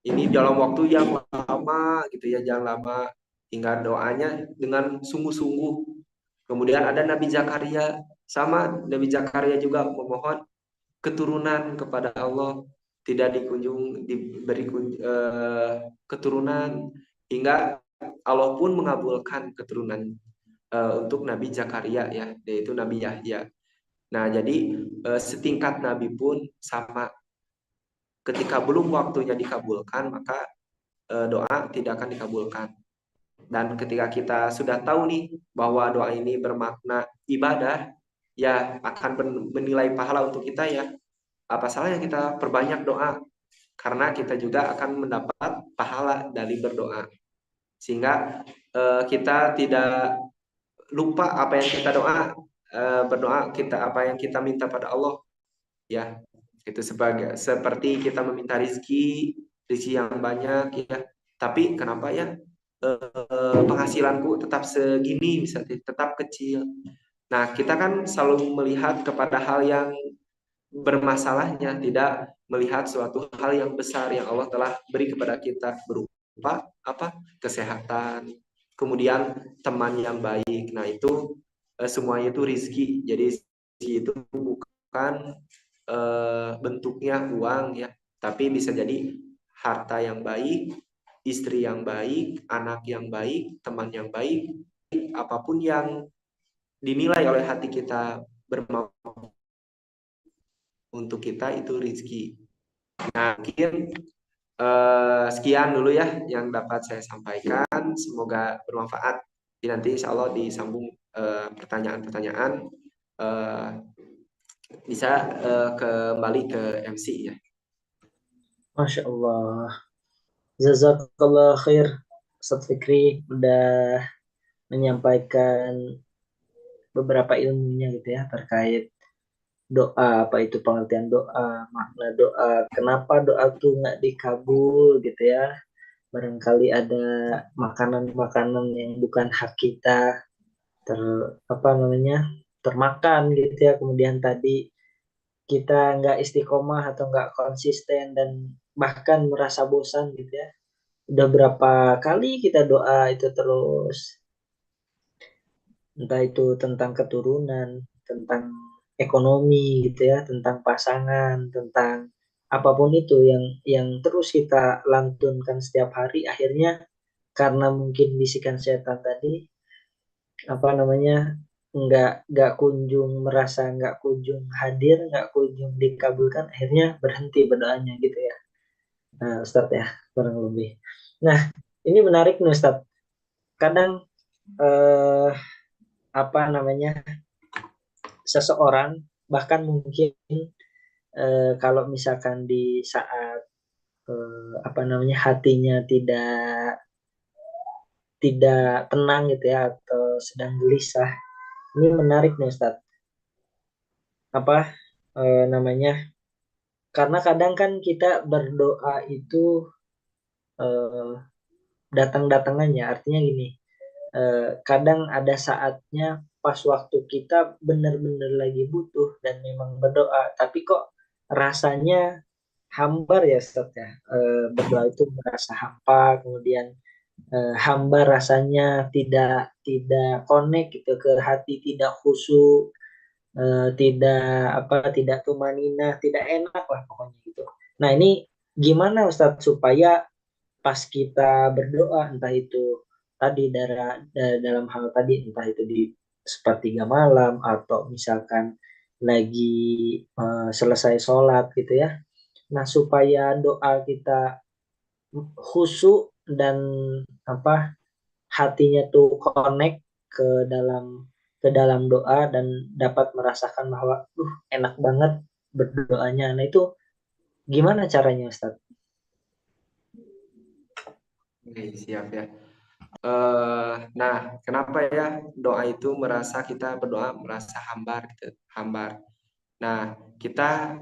Ini dalam waktu yang lama, gitu ya, jangan lama, hingga doanya dengan sungguh-sungguh. Kemudian ada Nabi Zakaria, sama Nabi Zakaria juga memohon keturunan kepada Allah, tidak diberi keturunan, hingga Allah pun mengabulkan keturunan untuk Nabi Zakaria ya, yaitu Nabi Yahya. Nah, jadi setingkat Nabi pun sama, ketika belum waktunya dikabulkan maka doa tidak akan dikabulkan. Dan ketika kita sudah tahu nih bahwa doa ini bermakna ibadah, ya akan menilai pahala untuk kita ya. Apa salahnya kita perbanyak doa? Karena kita juga akan mendapat pahala dari berdoa. Sehingga kita tidak lupa apa yang kita berdoa kita apa yang kita minta pada Allah ya. Itu seperti kita meminta rizki yang banyak ya. Tapi kenapa ya penghasilanku tetap segini, misalnya tetap kecil. Nah, kita kan selalu melihat kepada hal yang bermasalahnya, tidak melihat suatu hal yang besar yang Allah telah beri kepada kita berupa apa? Kesehatan, kemudian teman yang baik. Nah, itu semuanya itu rizki. Jadi rizki itu bukan bentuknya uang ya, tapi bisa jadi harta yang baik, istri yang baik, anak yang baik, teman yang baik, apapun yang dinilai oleh hati kita bermanfaat untuk kita itu rezeki. Nah, mungkin sekian dulu ya yang dapat saya sampaikan. Semoga bermanfaat. Nanti insya Allah disambung pertanyaan-pertanyaan uh, bisa kembali ke MC ya. Masya Allah. Jazakallah khair Ustaz Fikri udah menyampaikan beberapa ilmunya gitu ya terkait doa, apa itu pengertian doa, makna doa, kenapa doa tuh nggak dikabul gitu ya. Barangkali ada makanan-makanan yang bukan hak kita ter apa namanya termakan gitu ya. Kemudian tadi kita nggak istiqomah atau nggak konsisten dan bahkan merasa bosan gitu ya. Udah berapa kali kita doa itu terus, entah itu tentang keturunan, tentang ekonomi gitu ya, tentang pasangan, tentang apapun itu yang terus kita lantunkan setiap hari, akhirnya karena mungkin bisikan setan tadi, apa namanya, nggak kunjung merasa, nggak kunjung hadir, nggak kunjung dikabulkan, akhirnya berhenti berdoanya gitu ya. Nah, Ustadz ya, kurang lebih. Nah, ini menarik nih Ustadz. Kadang eh, apa namanya, seseorang bahkan mungkin kalau misalkan di saat apa namanya hatinya tidak tidak tenang gitu ya atau sedang gelisah, ini menarik nih Ustadz. Apa namanya? Karena kadang kan kita berdoa itu eh, datang-datangannya, artinya gini. Kadang ada saatnya pas waktu kita benar-benar lagi butuh dan memang berdoa, tapi kok rasanya hambar ya Ustaz ya. Berdoa itu merasa hampa, kemudian hamba rasanya tidak tidak connect gitu ke hati, tidak khusyuk, tidak apa, tidak tumanina, tidak enak lah pokoknya gitu. Nah ini gimana Ustadz supaya pas kita berdoa, entah itu tadi dalam hal tadi, entah itu di sepertiga malam atau misalkan lagi selesai sholat gitu ya. Nah supaya doa kita khusyuk dan apa, hatinya tuh connect ke dalam ke dalam doa dan dapat merasakan bahwa enak banget berdoanya. Nah itu gimana caranya Ustadz? Oke, siap ya. Nah, kenapa ya doa itu merasa kita berdoa merasa hambar gitu, hambar. Nah, kita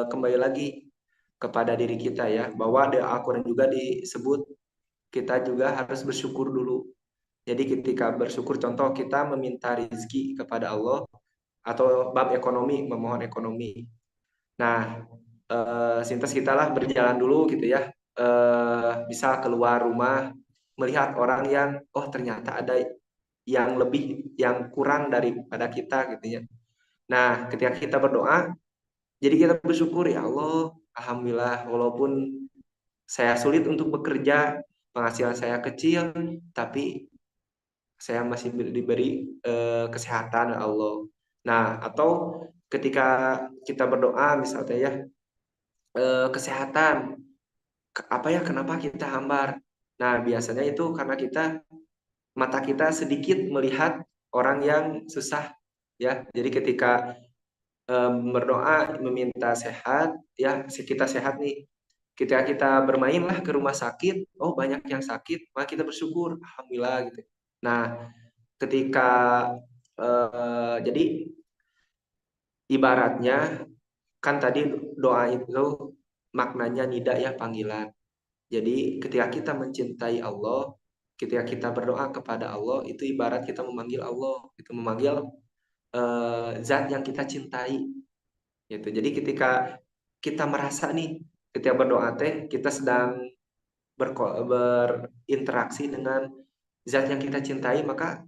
kembali lagi kepada diri kita ya, bahwa di Al-Quran juga disebut kita juga harus bersyukur dulu. Jadi ketika bersyukur, contoh kita meminta rezeki kepada Allah atau bab ekonomi, memohon ekonomi. Nah, sintas kita lah berjalan dulu gitu ya, bisa keluar rumah melihat orang yang oh ternyata ada yang lebih yang kurang daripada kita gitu ya. Nah, ketika kita berdoa, jadi kita bersyukur ya Allah, alhamdulillah walaupun saya sulit untuk bekerja, penghasilan saya kecil, tapi saya masih diberi kesehatan ya Allah. Nah, atau ketika kita berdoa misalnya ya kesehatan, apa ya kenapa kita hambar? Nah, biasanya itu karena mata kita sedikit melihat orang yang susah ya. Jadi ketika berdoa meminta sehat ya, kita sehat nih. Ketika kita bermainlah ke rumah sakit, oh banyak yang sakit, maka kita bersyukur, alhamdulillah gitu. Nah, ketika jadi ibaratnya kan tadi doa itu maknanya nida ya, panggilan. Jadi ketika kita mencintai Allah, ketika kita berdoa kepada Allah, itu ibarat kita memanggil Allah, itu memanggil zat yang kita cintai. Gitu. Jadi ketika kita merasa nih, ketika berdoa teh kita sedang berinteraksi dengan zat yang kita cintai, maka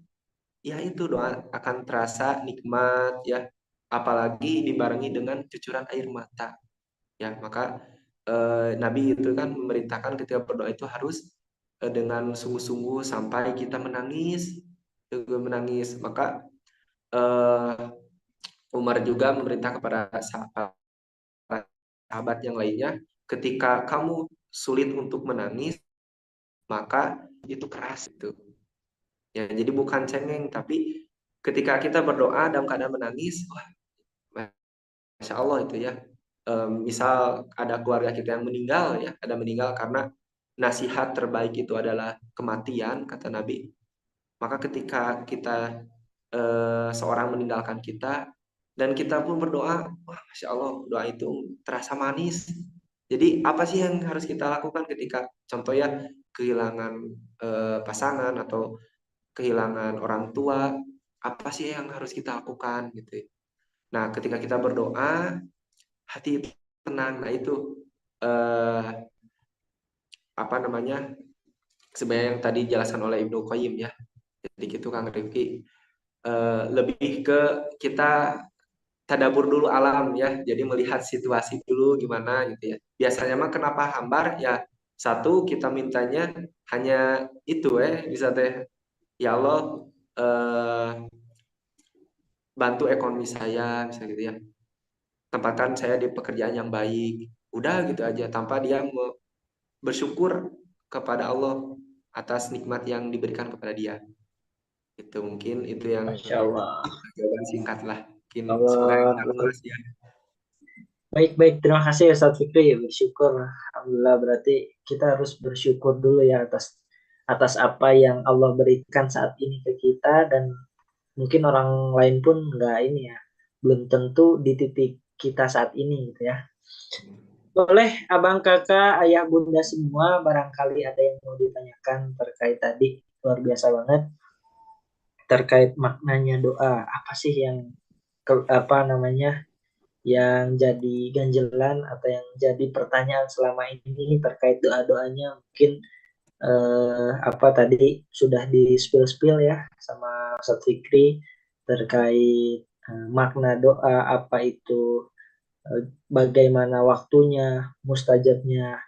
ya itu doa akan terasa nikmat ya, apalagi dibarengi dengan cucuran air mata ya. Maka Nabi itu kan memerintahkan ketika berdoa itu harus dengan sungguh-sungguh sampai kita menangis juga menangis. Maka eh, Umar juga memerintah kepada sahabat yang lainnya, ketika kamu sulit untuk menangis maka itu keras itu ya. Jadi bukan cengeng, tapi ketika kita berdoa dalam keadaan menangis, wah, masya Allah itu ya. Misal ada keluarga kita yang meninggal ya, ada meninggal karena nasihat terbaik itu adalah kematian kata Nabi. Maka ketika kita seorang meninggalkan kita dan kita pun berdoa, wah masya Allah doa itu terasa manis. Jadi apa sih yang harus kita lakukan ketika contoh ya kehilangan pasangan atau kehilangan orang tua, apa sih yang harus kita lakukan gitu. Nah, ketika kita berdoa, hati itu tenang. Nah, itu eh, apa namanya? Sebenarnya yang tadi dijelaskan oleh Ibnu Qayyim ya. Jadi gitu Kang Rifki. Lebih ke kita tadabur dulu alam ya. Jadi melihat situasi dulu gimana gitu ya. Biasanya mah kenapa hambar ya, satu kita mintanya hanya itu bisa teh ya Allah, eh, bantu ekonomi saya misalnya gitu ya, tempatkan saya di pekerjaan yang baik, udah gitu aja tanpa dia bersyukur kepada Allah atas nikmat yang diberikan kepada dia. Itu mungkin itu yang Masya Allah. jawaban singkat lah, mungkin semoga Allah. tidak luas ya. Baik-baik, terima kasih Ustadz Fikri. Bersyukur. Alhamdulillah, berarti kita harus bersyukur dulu ya atas atas apa yang Allah berikan saat ini ke kita, dan mungkin orang lain pun nggak ini ya, belum tentu di titik kita saat ini gitu ya. Boleh abang kakak, ayah bunda semua, barangkali ada yang mau ditanyakan terkait tadi, luar biasa banget terkait maknanya doa. Apa sih yang apa namanya yang jadi ganjelan atau yang jadi pertanyaan selama ini terkait doa-doanya? Mungkin apa tadi sudah di spill-spill ya sama Ustadz Fikri terkait makna doa, apa itu, bagaimana waktunya, mustajabnya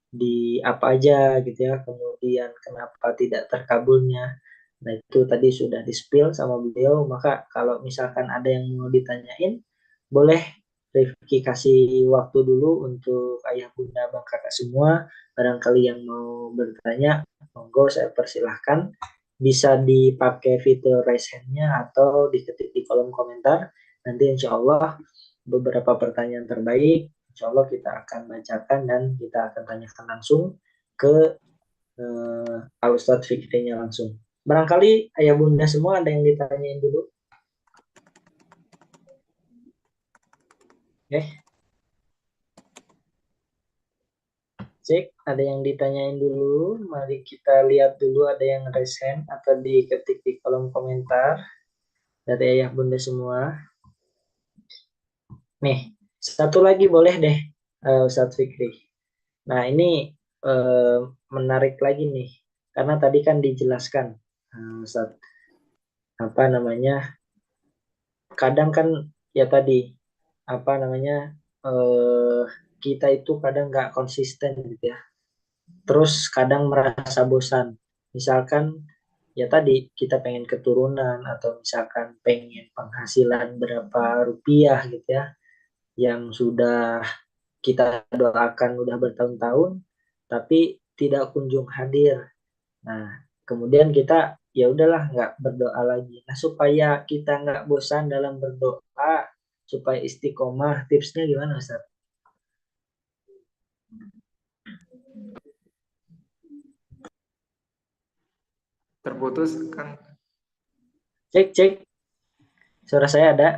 di apa aja gitu ya, kemudian kenapa tidak terkabulnya. Nah itu tadi sudah di-spill sama beliau, maka kalau misalkan ada yang mau ditanyain, boleh Rifki kasih waktu dulu untuk ayah bunda bang kakak semua, barangkali yang mau bertanya, monggo saya persilahkan. Bisa dipakai fitur raise hand-nya atau diketik di kolom komentar. Nanti insya Allah beberapa pertanyaan terbaik insya Allah kita akan bacakan dan kita akan tanyakan langsung ke Pak Ustadz Fikrinya langsung. Barangkali ayah bunda semua ada yang ditanyain dulu. Oke, cek ada yang ditanyain dulu. Mari kita lihat dulu ada yang raise hand atau diketik di kolom komentar dari ayah bunda semua. Nih, satu lagi boleh deh, Ustadz Fikri. Nah, ini eh, menarik lagi nih, karena tadi kan dijelaskan, Ustadz, apa namanya, kadang kan ya tadi, apa namanya, eh, kita itu kadang nggak konsisten gitu ya. Terus kadang merasa bosan. Misalkan ya tadi kita pengen keturunan atau misalkan pengen penghasilan berapa rupiah gitu ya, yang sudah kita doakan udah bertahun-tahun, tapi tidak kunjung hadir. Nah, kemudian kita ya udahlah nggak berdoa lagi. Nah, supaya kita nggak bosan dalam berdoa, supaya istiqomah, tipsnya gimana Ustaz? Terputus, Kang. Cek, cek, suara saya ada?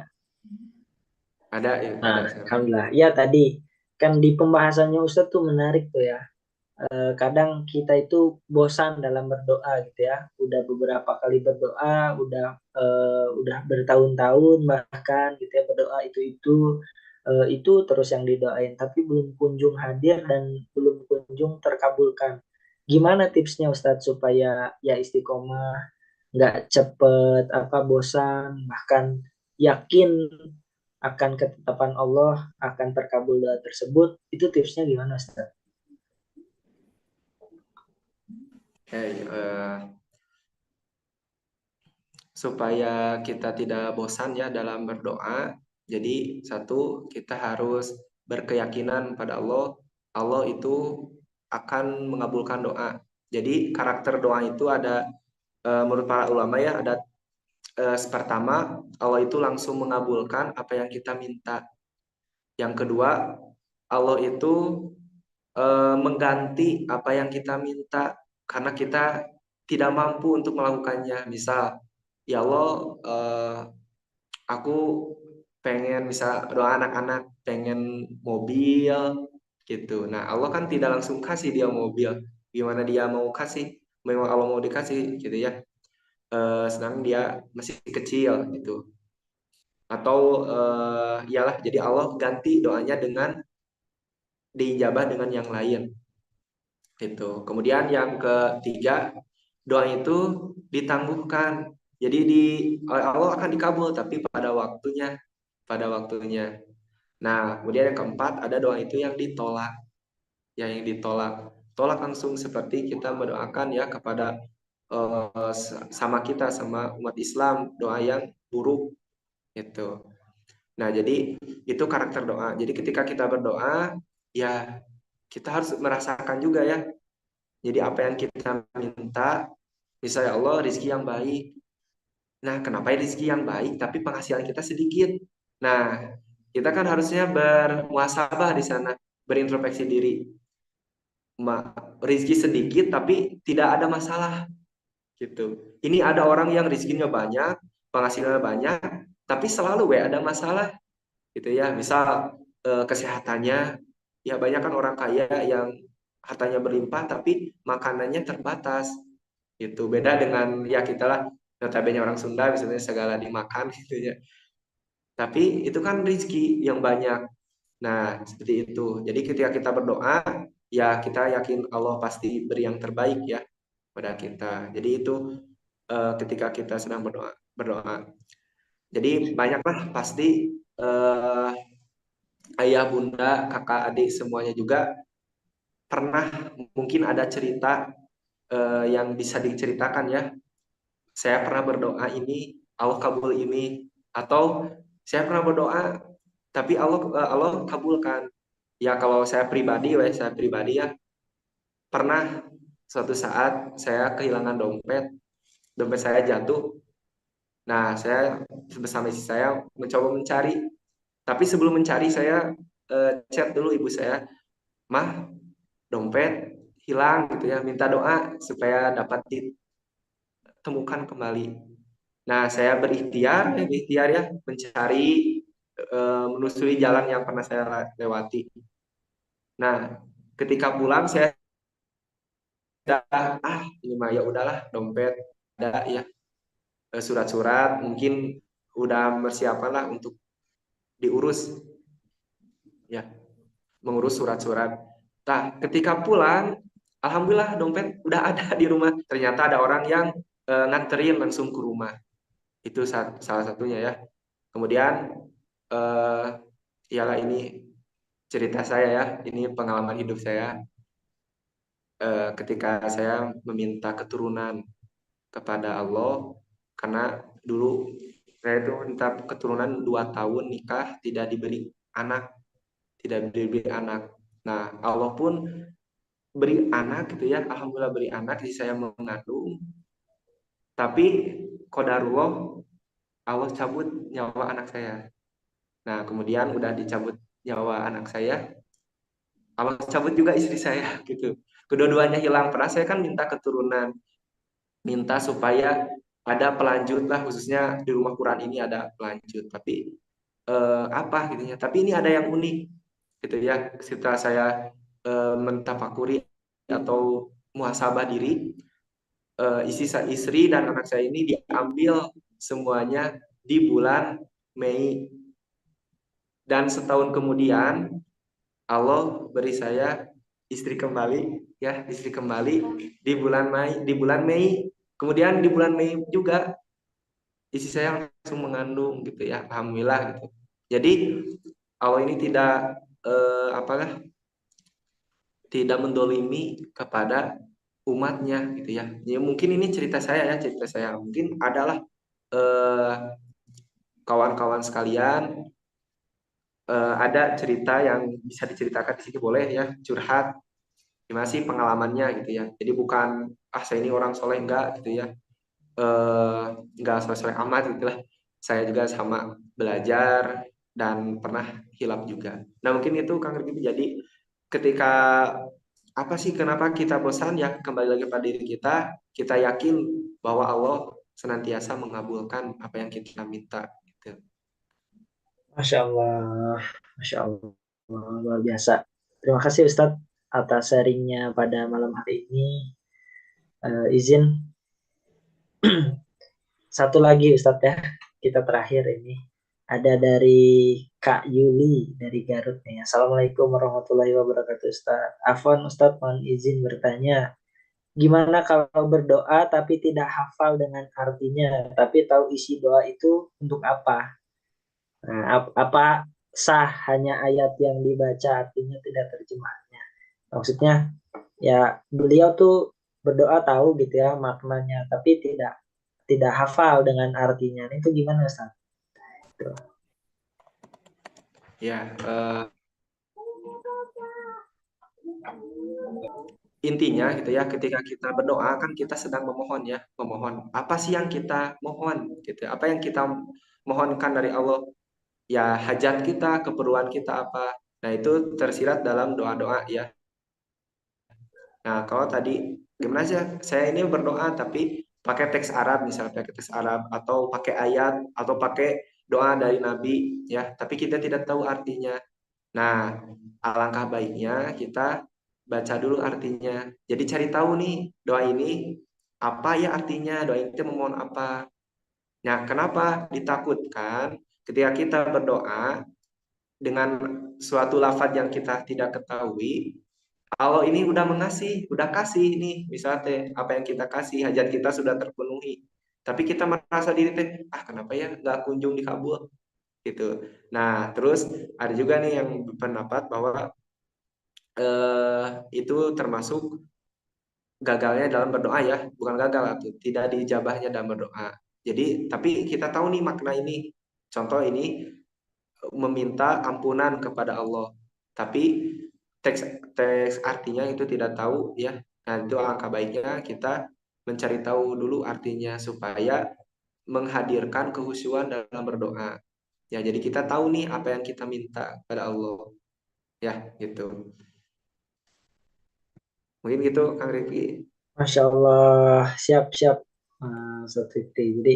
Ada ya, Nah, ada sekarang. alhamdulillah. Ya tadi kan di pembahasannya Ustadz tuh menarik tuh ya. Kadang kita itu bosan dalam berdoa gitu ya. Udah beberapa kali berdoa, udah bertahun-tahun bahkan gitu ya berdoa itu terus yang didoain tapi belum kunjung hadir dan belum kunjung terkabulkan. Gimana tipsnya Ustadz supaya ya istiqomah, nggak cepet apa bosan, bahkan yakin akan ketetapan Allah akan terkabul doa tersebut? Itu tipsnya gimana Ustaz? Hey, supaya kita tidak bosan ya dalam berdoa. Jadi satu, kita harus berkeyakinan pada Allah. Allah itu akan mengabulkan doa. Jadi karakter doa itu ada, menurut para ulama ya, ada, pertama, Allah itu langsung mengabulkan apa yang kita minta. Yang kedua, Allah itu mengganti apa yang kita minta karena kita tidak mampu untuk melakukannya. Misal, ya Allah, aku pengen, misal doa anak-anak pengen mobil gitu. Nah, Allah kan tidak langsung kasih dia mobil. Gimana dia mau kasih? Memang Allah mau dikasih gitu ya. Sedang dia masih kecil gitu. Atau iyalah, jadi Allah ganti doanya dengan diijabah dengan yang lain gitu. Kemudian yang ketiga, doa itu ditangguhkan. Jadi oleh Allah akan dikabul tapi pada waktunya, pada waktunya. Nah, kemudian yang keempat, ada doa itu yang ditolak. Ya, yang ditolak. Tolak langsung seperti kita mendoakan ya kepada, sama kita, sama umat Islam, doa yang buruk itu. Nah, jadi itu karakter doa. Jadi ketika kita berdoa, ya kita harus merasakan juga ya. Jadi apa yang kita minta, misalnya Allah rizki yang baik. Nah, kenapa rizki yang baik tapi penghasilan kita sedikit? Nah, kita kan harusnya bermuhasabah di sana, berintrospeksi diri. Rizki sedikit tapi tidak ada masalah gitu. Ini ada orang yang rizkinya banyak, penghasilannya banyak, tapi selalu ada masalah gitu ya. Misal, kesehatannya, ya banyak kan orang kaya yang hartanya berlimpah tapi makanannya terbatas. Itu beda dengan ya kita lah, notabene orang Sunda misalnya segala dimakan gitu ya. Tapi itu kan rizki yang banyak. Nah, seperti itu. Jadi ketika kita berdoa, ya kita yakin Allah pasti beri yang terbaik ya pada kita. Jadi itu, ketika kita sedang berdoa. Jadi banyaklah pasti, eh, ayah, bunda, kakak, adik semuanya juga pernah mungkin ada cerita, yang bisa diceritakan ya. Saya pernah berdoa ini, Allah kabul ini, atau saya pernah berdoa tapi Allah kabulkan. Ya kalau saya pribadi ya pernah suatu saat saya kehilangan dompet, dompet saya jatuh. Nah, saya bersama istri saya mencoba mencari, tapi sebelum mencari saya, chat dulu ibu saya, "Mah, dompet hilang," gitu ya, minta doa supaya dapat ditemukan kembali. Nah, saya berikhtiar ya, mencari, menelusuri jalan yang pernah saya lewati. Nah, ketika pulang saya udah, ini mah ya udahlah, dompet ada ya, surat-surat mungkin udah persiapan lah untuk diurus ya, mengurus surat-surat. Nah, ketika pulang, alhamdulillah dompet udah ada di rumah. Ternyata ada orang yang, nganterin langsung ke rumah. Itu salah satunya ya. Kemudian, eh ialah ini cerita saya ya, ini pengalaman hidup saya, ketika saya meminta keturunan kepada Allah, karena dulu saya itu minta keturunan 2 tahun nikah tidak diberi anak, tidak diberi anak. Nah, Allah pun beri anak gitu ya, alhamdulillah beri anak, istri saya mengandung, tapi qadarullah Allah cabut nyawa anak saya. Nah, kemudian udah dicabut nyawa anak saya, Allah cabut juga istri saya gitu. Kedua-duanya hilang. Pernah saya kan minta keturunan, minta supaya ada pelanjut lah, khususnya di rumah Quran ini ada pelanjut. Tapi apa gitu ya. Tapi ini ada yang unik gitu ya. Setelah saya mentafakuri atau muhasabah diri, istri dan anak saya ini diambil semuanya di bulan Mei, dan setahun kemudian Allah beri saya istri kembali, ya istri kembali di bulan Mei. Kemudian di bulan Mei juga istri saya langsung mengandung gitu ya, alhamdulillah gitu. Jadi Allah ini tidak apalah, tidak mendolimi kepada umatnya gitu ya. Ya mungkin ini cerita saya ya, cerita saya. Mungkin adalah eh, kawan-kawan sekalian, ada cerita yang bisa diceritakan di sini, boleh ya, curhat gimana sih pengalamannya gitu ya. Jadi bukan saya ini orang soleh, enggak gitu ya, eh enggak soleh-soleh amat gitu lah. Saya juga sama belajar dan pernah hilaf juga. Nah mungkin itu Kang Riki. Jadi ketika apa sih kenapa kita bosan, ya kembali lagi pada diri kita. Kita yakin bahwa Allah senantiasa mengabulkan apa yang kita minta gitu. Masya Allah, Masya Allah, luar biasa. Terima kasih Ustadz atas sharingnya pada malam hari ini. Izin satu lagi Ustadz ya, kita terakhir ini. Ada dari Kak Yuli dari Garut nih. Assalamualaikum warahmatullahi wabarakatuh Ustadz. Afwan Ustadz, mohon izin bertanya. Gimana kalau berdoa tapi tidak hafal dengan artinya, tapi tahu isi doa itu untuk apa? Nah, apa sah hanya ayat yang dibaca artinya tidak terjemahnya? Maksudnya ya beliau tuh berdoa tahu gitu ya maknanya, tapi tidak hafal dengan artinya. Itu gimana Ustaz? Gitu. Ya, intinya gitu ya, ketika kita berdoa kan kita sedang memohon ya, memohon. Apa sih yang kita mohon gitu? Apa yang kita mohonkan dari Allah? Ya hajat kita, keperluan kita apa? Nah, itu tersirat dalam doa-doa ya. Nah, kalau tadi gimana sih? Saya ini berdoa tapi pakai teks Arab, misalnya pakai teks Arab atau pakai ayat atau pakai doa dari Nabi ya, tapi kita tidak tahu artinya. Nah, alangkah baiknya kita baca dulu artinya. Jadi cari tahu nih, doa ini apa ya artinya, doa ini memohon apa. Nah, kenapa ditakutkan ketika kita berdoa dengan suatu lafaz yang kita tidak ketahui, Allah ini udah mengasih, udah kasih nih, misalnya teh, apa yang kita kasih, hajat kita sudah terpenuhi. Tapi kita merasa diri teh, kenapa ya nggak kunjung dikabul gitu. Nah, terus ada juga nih yang berpendapat bahwa itu termasuk gagalnya dalam berdoa ya, bukan gagal atau tidak diijabahnya dalam berdoa. Jadi, tapi kita tahu nih makna ini. Contoh ini meminta ampunan kepada Allah, tapi teks teks artinya itu tidak tahu ya. Nah, itu alangkah baiknya kita mencari tahu dulu artinya supaya menghadirkan kehusyuan dalam berdoa. Ya, jadi kita tahu nih apa yang kita minta pada Allah. Ya, gitu. Mungkin gitu, Kang Rifki. Masya Allah, siap-siap Ustaz Fikri. Jadi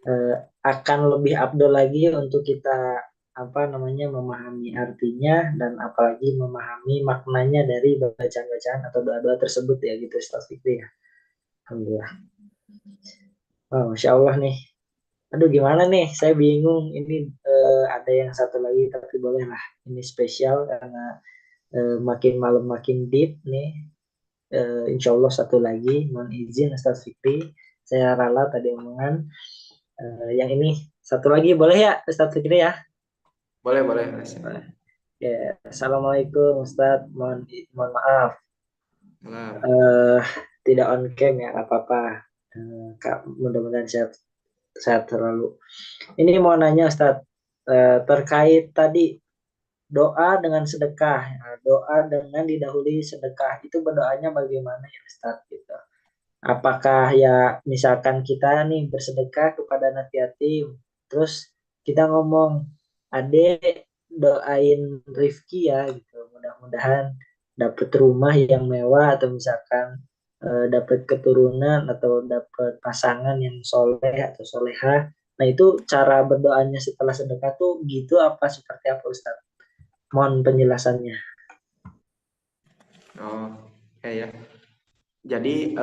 eh, akan lebih afdol lagi untuk kita apa namanya memahami artinya dan apalagi memahami maknanya dari bacaan-bacaan atau doa-doa tersebut ya gitu Ustaz Fikri ya. Alhamdulillah. Oh, Masya Allah nih. Aduh gimana nih? Saya bingung. Ini ada yang satu lagi tapi boleh lah. Ini spesial karena makin malam makin deep nih. Insya Allah satu lagi. Mohon izin Ustaz Fikri. Saya ralat tadi omongan. Yang ini satu lagi boleh ya Ustaz Fikri ya? Boleh, boleh. Ya, Assalamualaikum Ustaz. Mohon maaf. Nah, eh tidak on cam ya, nggak apa-apa. Kak, mudah-mudahan sehat, sehat terlalu. Ini mau nanya Ustaz, terkait tadi doa dengan sedekah. Nah, doa dengan didahului sedekah itu berdoanya bagaimana ya Ustaz gitu. Apakah ya misalkan kita nih bersedekah kepada anak yatim, terus kita ngomong, Ade doain Rifki ya gitu, mudah-mudahan dapat rumah yang mewah atau misalkan dapat keturunan atau dapat pasangan yang soleh atau soleha. Nah itu cara berdoanya setelah sedekah tuh gitu apa seperti apa Ustaz? Mohon penjelasannya. Oh, kayak ya. Jadi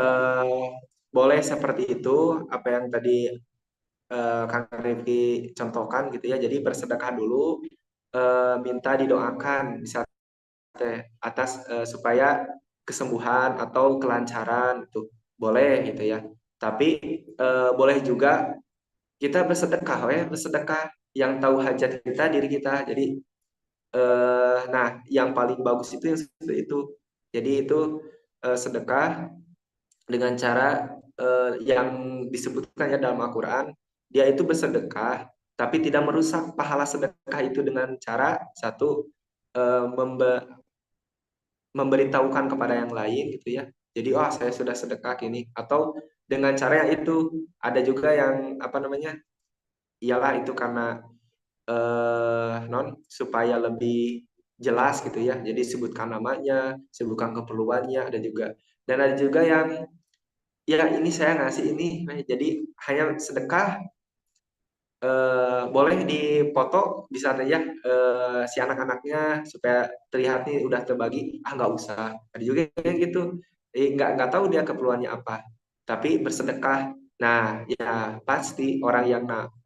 boleh seperti itu apa yang tadi Kang Rifki contohkan gitu ya. Jadi bersedekah dulu, minta didoakan misalnya atas supaya kesembuhan atau kelancaran itu boleh gitu ya. Tapi boleh juga kita bersedekah ya, bersedekah yang tahu hajat kita diri kita. Jadi nah yang paling bagus itu yang seperti itu. Jadi itu sedekah dengan cara yang disebutkan ya dalam Al-Quran, dia itu bersedekah, tapi tidak merusak pahala sedekah itu dengan cara satu eh, membe- memberitahukan kepada yang lain gitu ya. Jadi oh saya sudah sedekah ini atau dengan cara yang itu ada juga yang apa namanya ialah itu karena non supaya lebih jelas gitu ya. Jadi sebutkan namanya, sebutkan keperluannya ada juga dan ada juga yang ya ini saya ngasih ini. Nah, jadi hanya sedekah boleh dipoto bisa aja si anak-anaknya supaya terlihat nih udah terbagi nggak usah ada juga yang gitu nggak tahu dia keperluannya apa tapi bersedekah nah ya pasti orang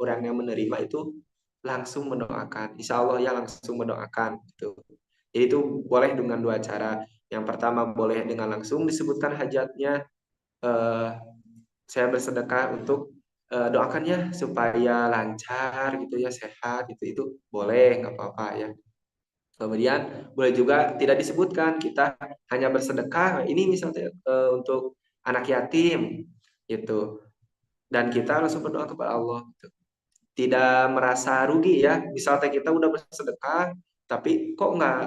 yang menerima itu langsung mendoakan insya Allah ya langsung mendoakan gitu jadi itu boleh dengan dua cara yang pertama boleh dengan langsung disebutkan hajatnya eh, saya bersedekah untuk doakan ya supaya lancar gitu ya sehat itu boleh nggak apa-apa ya kemudian boleh juga tidak disebutkan kita hanya bersedekah ini misalnya untuk anak yatim gitu dan kita langsung berdoa kepada Allah gitu. Tidak merasa rugi ya misalnya kita udah bersedekah tapi kok nggak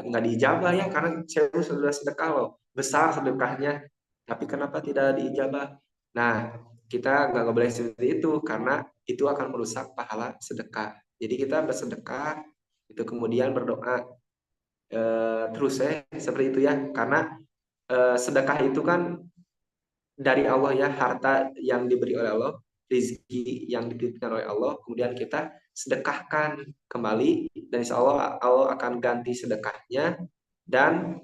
nggak diijabah ya karena saya sudah sedekah loh besar sedekahnya tapi kenapa tidak diijabah nah kita nggak boleh seperti itu karena itu akan merusak pahala sedekah jadi kita bersedekah itu kemudian berdoa terus seperti itu ya karena sedekah itu kan dari Allah ya harta yang diberi oleh Allah rezeki yang dititipkan oleh Allah kemudian kita sedekahkan kembali dan insya Allah Allah akan ganti sedekahnya dan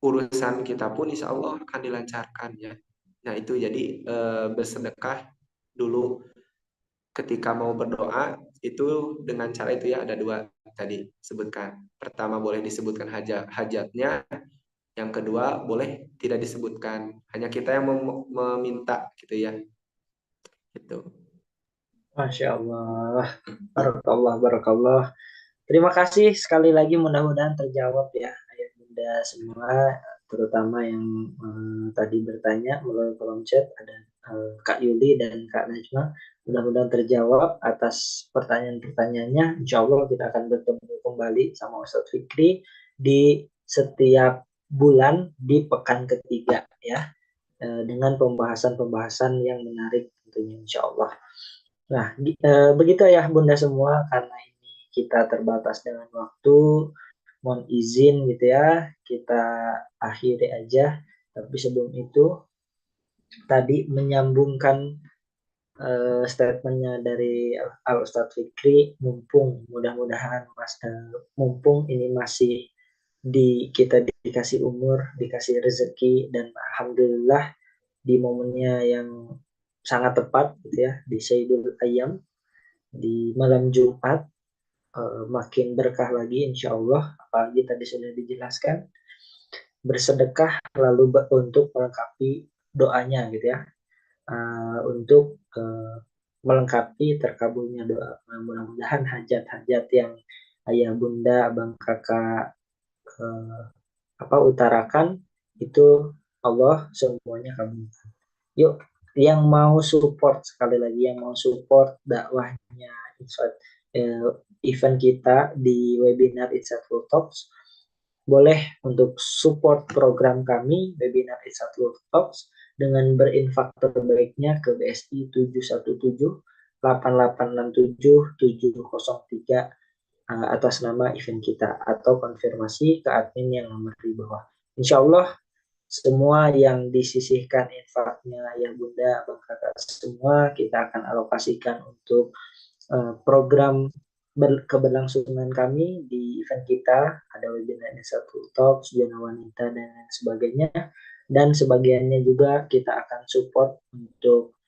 urusan kita pun insya Allah akan dilancarkan ya nah itu jadi bersedekah dulu ketika mau berdoa itu dengan cara itu ya ada dua tadi sebutkan pertama boleh disebutkan hajatnya yang kedua, boleh tidak disebutkan. Hanya kita yang meminta gitu ya. Gitu. Masya Allah, barakallah, barakallah. Terima kasih sekali lagi mudah-mudahan terjawab ya ayah bunda semua terutama yang tadi bertanya melalui kolom chat ada Kak Yuli dan Kak Najma mudah-mudahan terjawab atas pertanyaan-pertanyaannya Insya Allah kita akan bertemu kembali sama Ustadz Fikri di setiap bulan di pekan ketiga ya dengan pembahasan-pembahasan yang menarik tentunya Insya Allah. Nah, begitu ya Bunda semua, karena ini kita terbatas dengan waktu, mohon izin gitu ya, kita akhiri aja. Tapi sebelum itu, tadi menyambungkan statementnya dari Al Ustadz Fikri, mumpung mudah-mudahan mumpung ini masih kita dikasih umur, dikasih rezeki, dan alhamdulillah di momennya yang sangat tepat gitu ya, di Sayyidul Ayyam, di malam Jumat makin berkah lagi insya Allah apalagi tadi sudah dijelaskan bersedekah lalu untuk melengkapi doanya gitu ya untuk melengkapi terkabulnya doa mudah-mudahan hajat-hajat yang ayah bunda abang kakak uh, utarakan itu Allah semuanya kabulkan yuk yang mau support sekali lagi yang mau support dakwahnya Infat, event kita di webinar Insightful Talks, boleh untuk support program kami webinar Insightful Talks dengan berinfak terbaiknya ke BSI 717-8867-703 atas nama event kita, atau konfirmasi ke admin yang nomor di bawah. Insya Allah semua yang disisihkan infaknya ya Bunda, Bang Kakak semua kita akan alokasikan untuk program keberlangsungan kami di event kita. Ada webinar Insightful Talks, zona wanita dan lain sebagainya, dan sebagiannya juga kita akan support untuk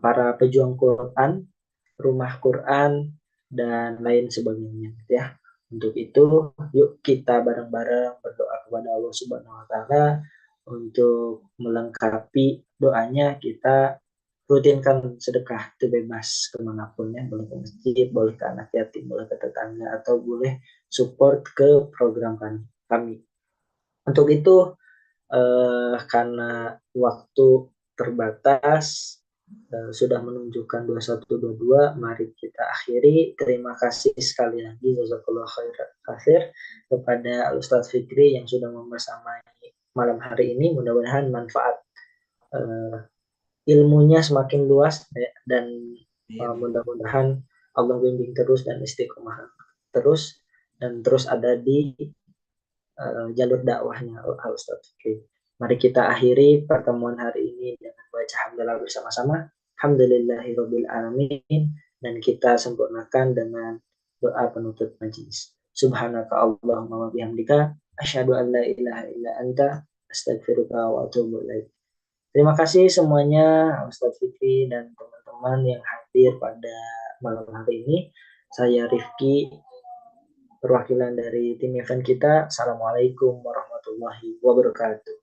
para pejuang Quran, rumah Quran, dan lain sebagainya ya. Untuk itu, yuk kita bareng-bareng berdoa kepada Allah Subhanahu wa taala untuk melengkapi doanya. Kita rutinkan sedekah itu bebas kemanapun ya, boleh ke masjid, boleh ke anak yatim, boleh ke tetangga, atau boleh support ke program kami. Untuk itu karena waktu terbatas sudah menunjukkan 21.22, mari kita akhiri. Terima kasih sekali lagi jazakallahu khair kepada Ustadz Fikri yang sudah membersamai malam hari ini. Mudah-mudahan manfaat ilmunya semakin luas dan mudah-mudahan Allah bimbing terus dan istiqomah terus dan terus ada di jalur dakwahnya Ustadz Fikri. Mari kita akhiri pertemuan hari ini dengan baca hamdalah bersama-sama. Alhamdulillahirabbil alamin, dan kita sempurnakan dengan doa penutup majelis. Subhanaka Allahumma wa bihamdika asyhadu an la ilaha illa anta astaghfiruka wa atubu ilaik. Terima kasih semuanya, Ustadz Fikri dan teman-teman yang hadir pada malam hari ini. Saya Rifki, perwakilan dari tim event kita. Assalamualaikum warahmatullahi wabarakatuh.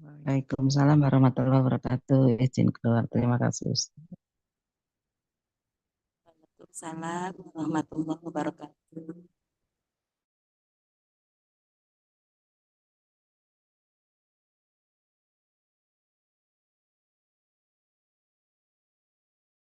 Waalaikumsalam warahmatullahi wabarakatuh. Izin keluar. Terima kasih, Ustaz. Waalaikumsalam warahmatullahi wabarakatuh.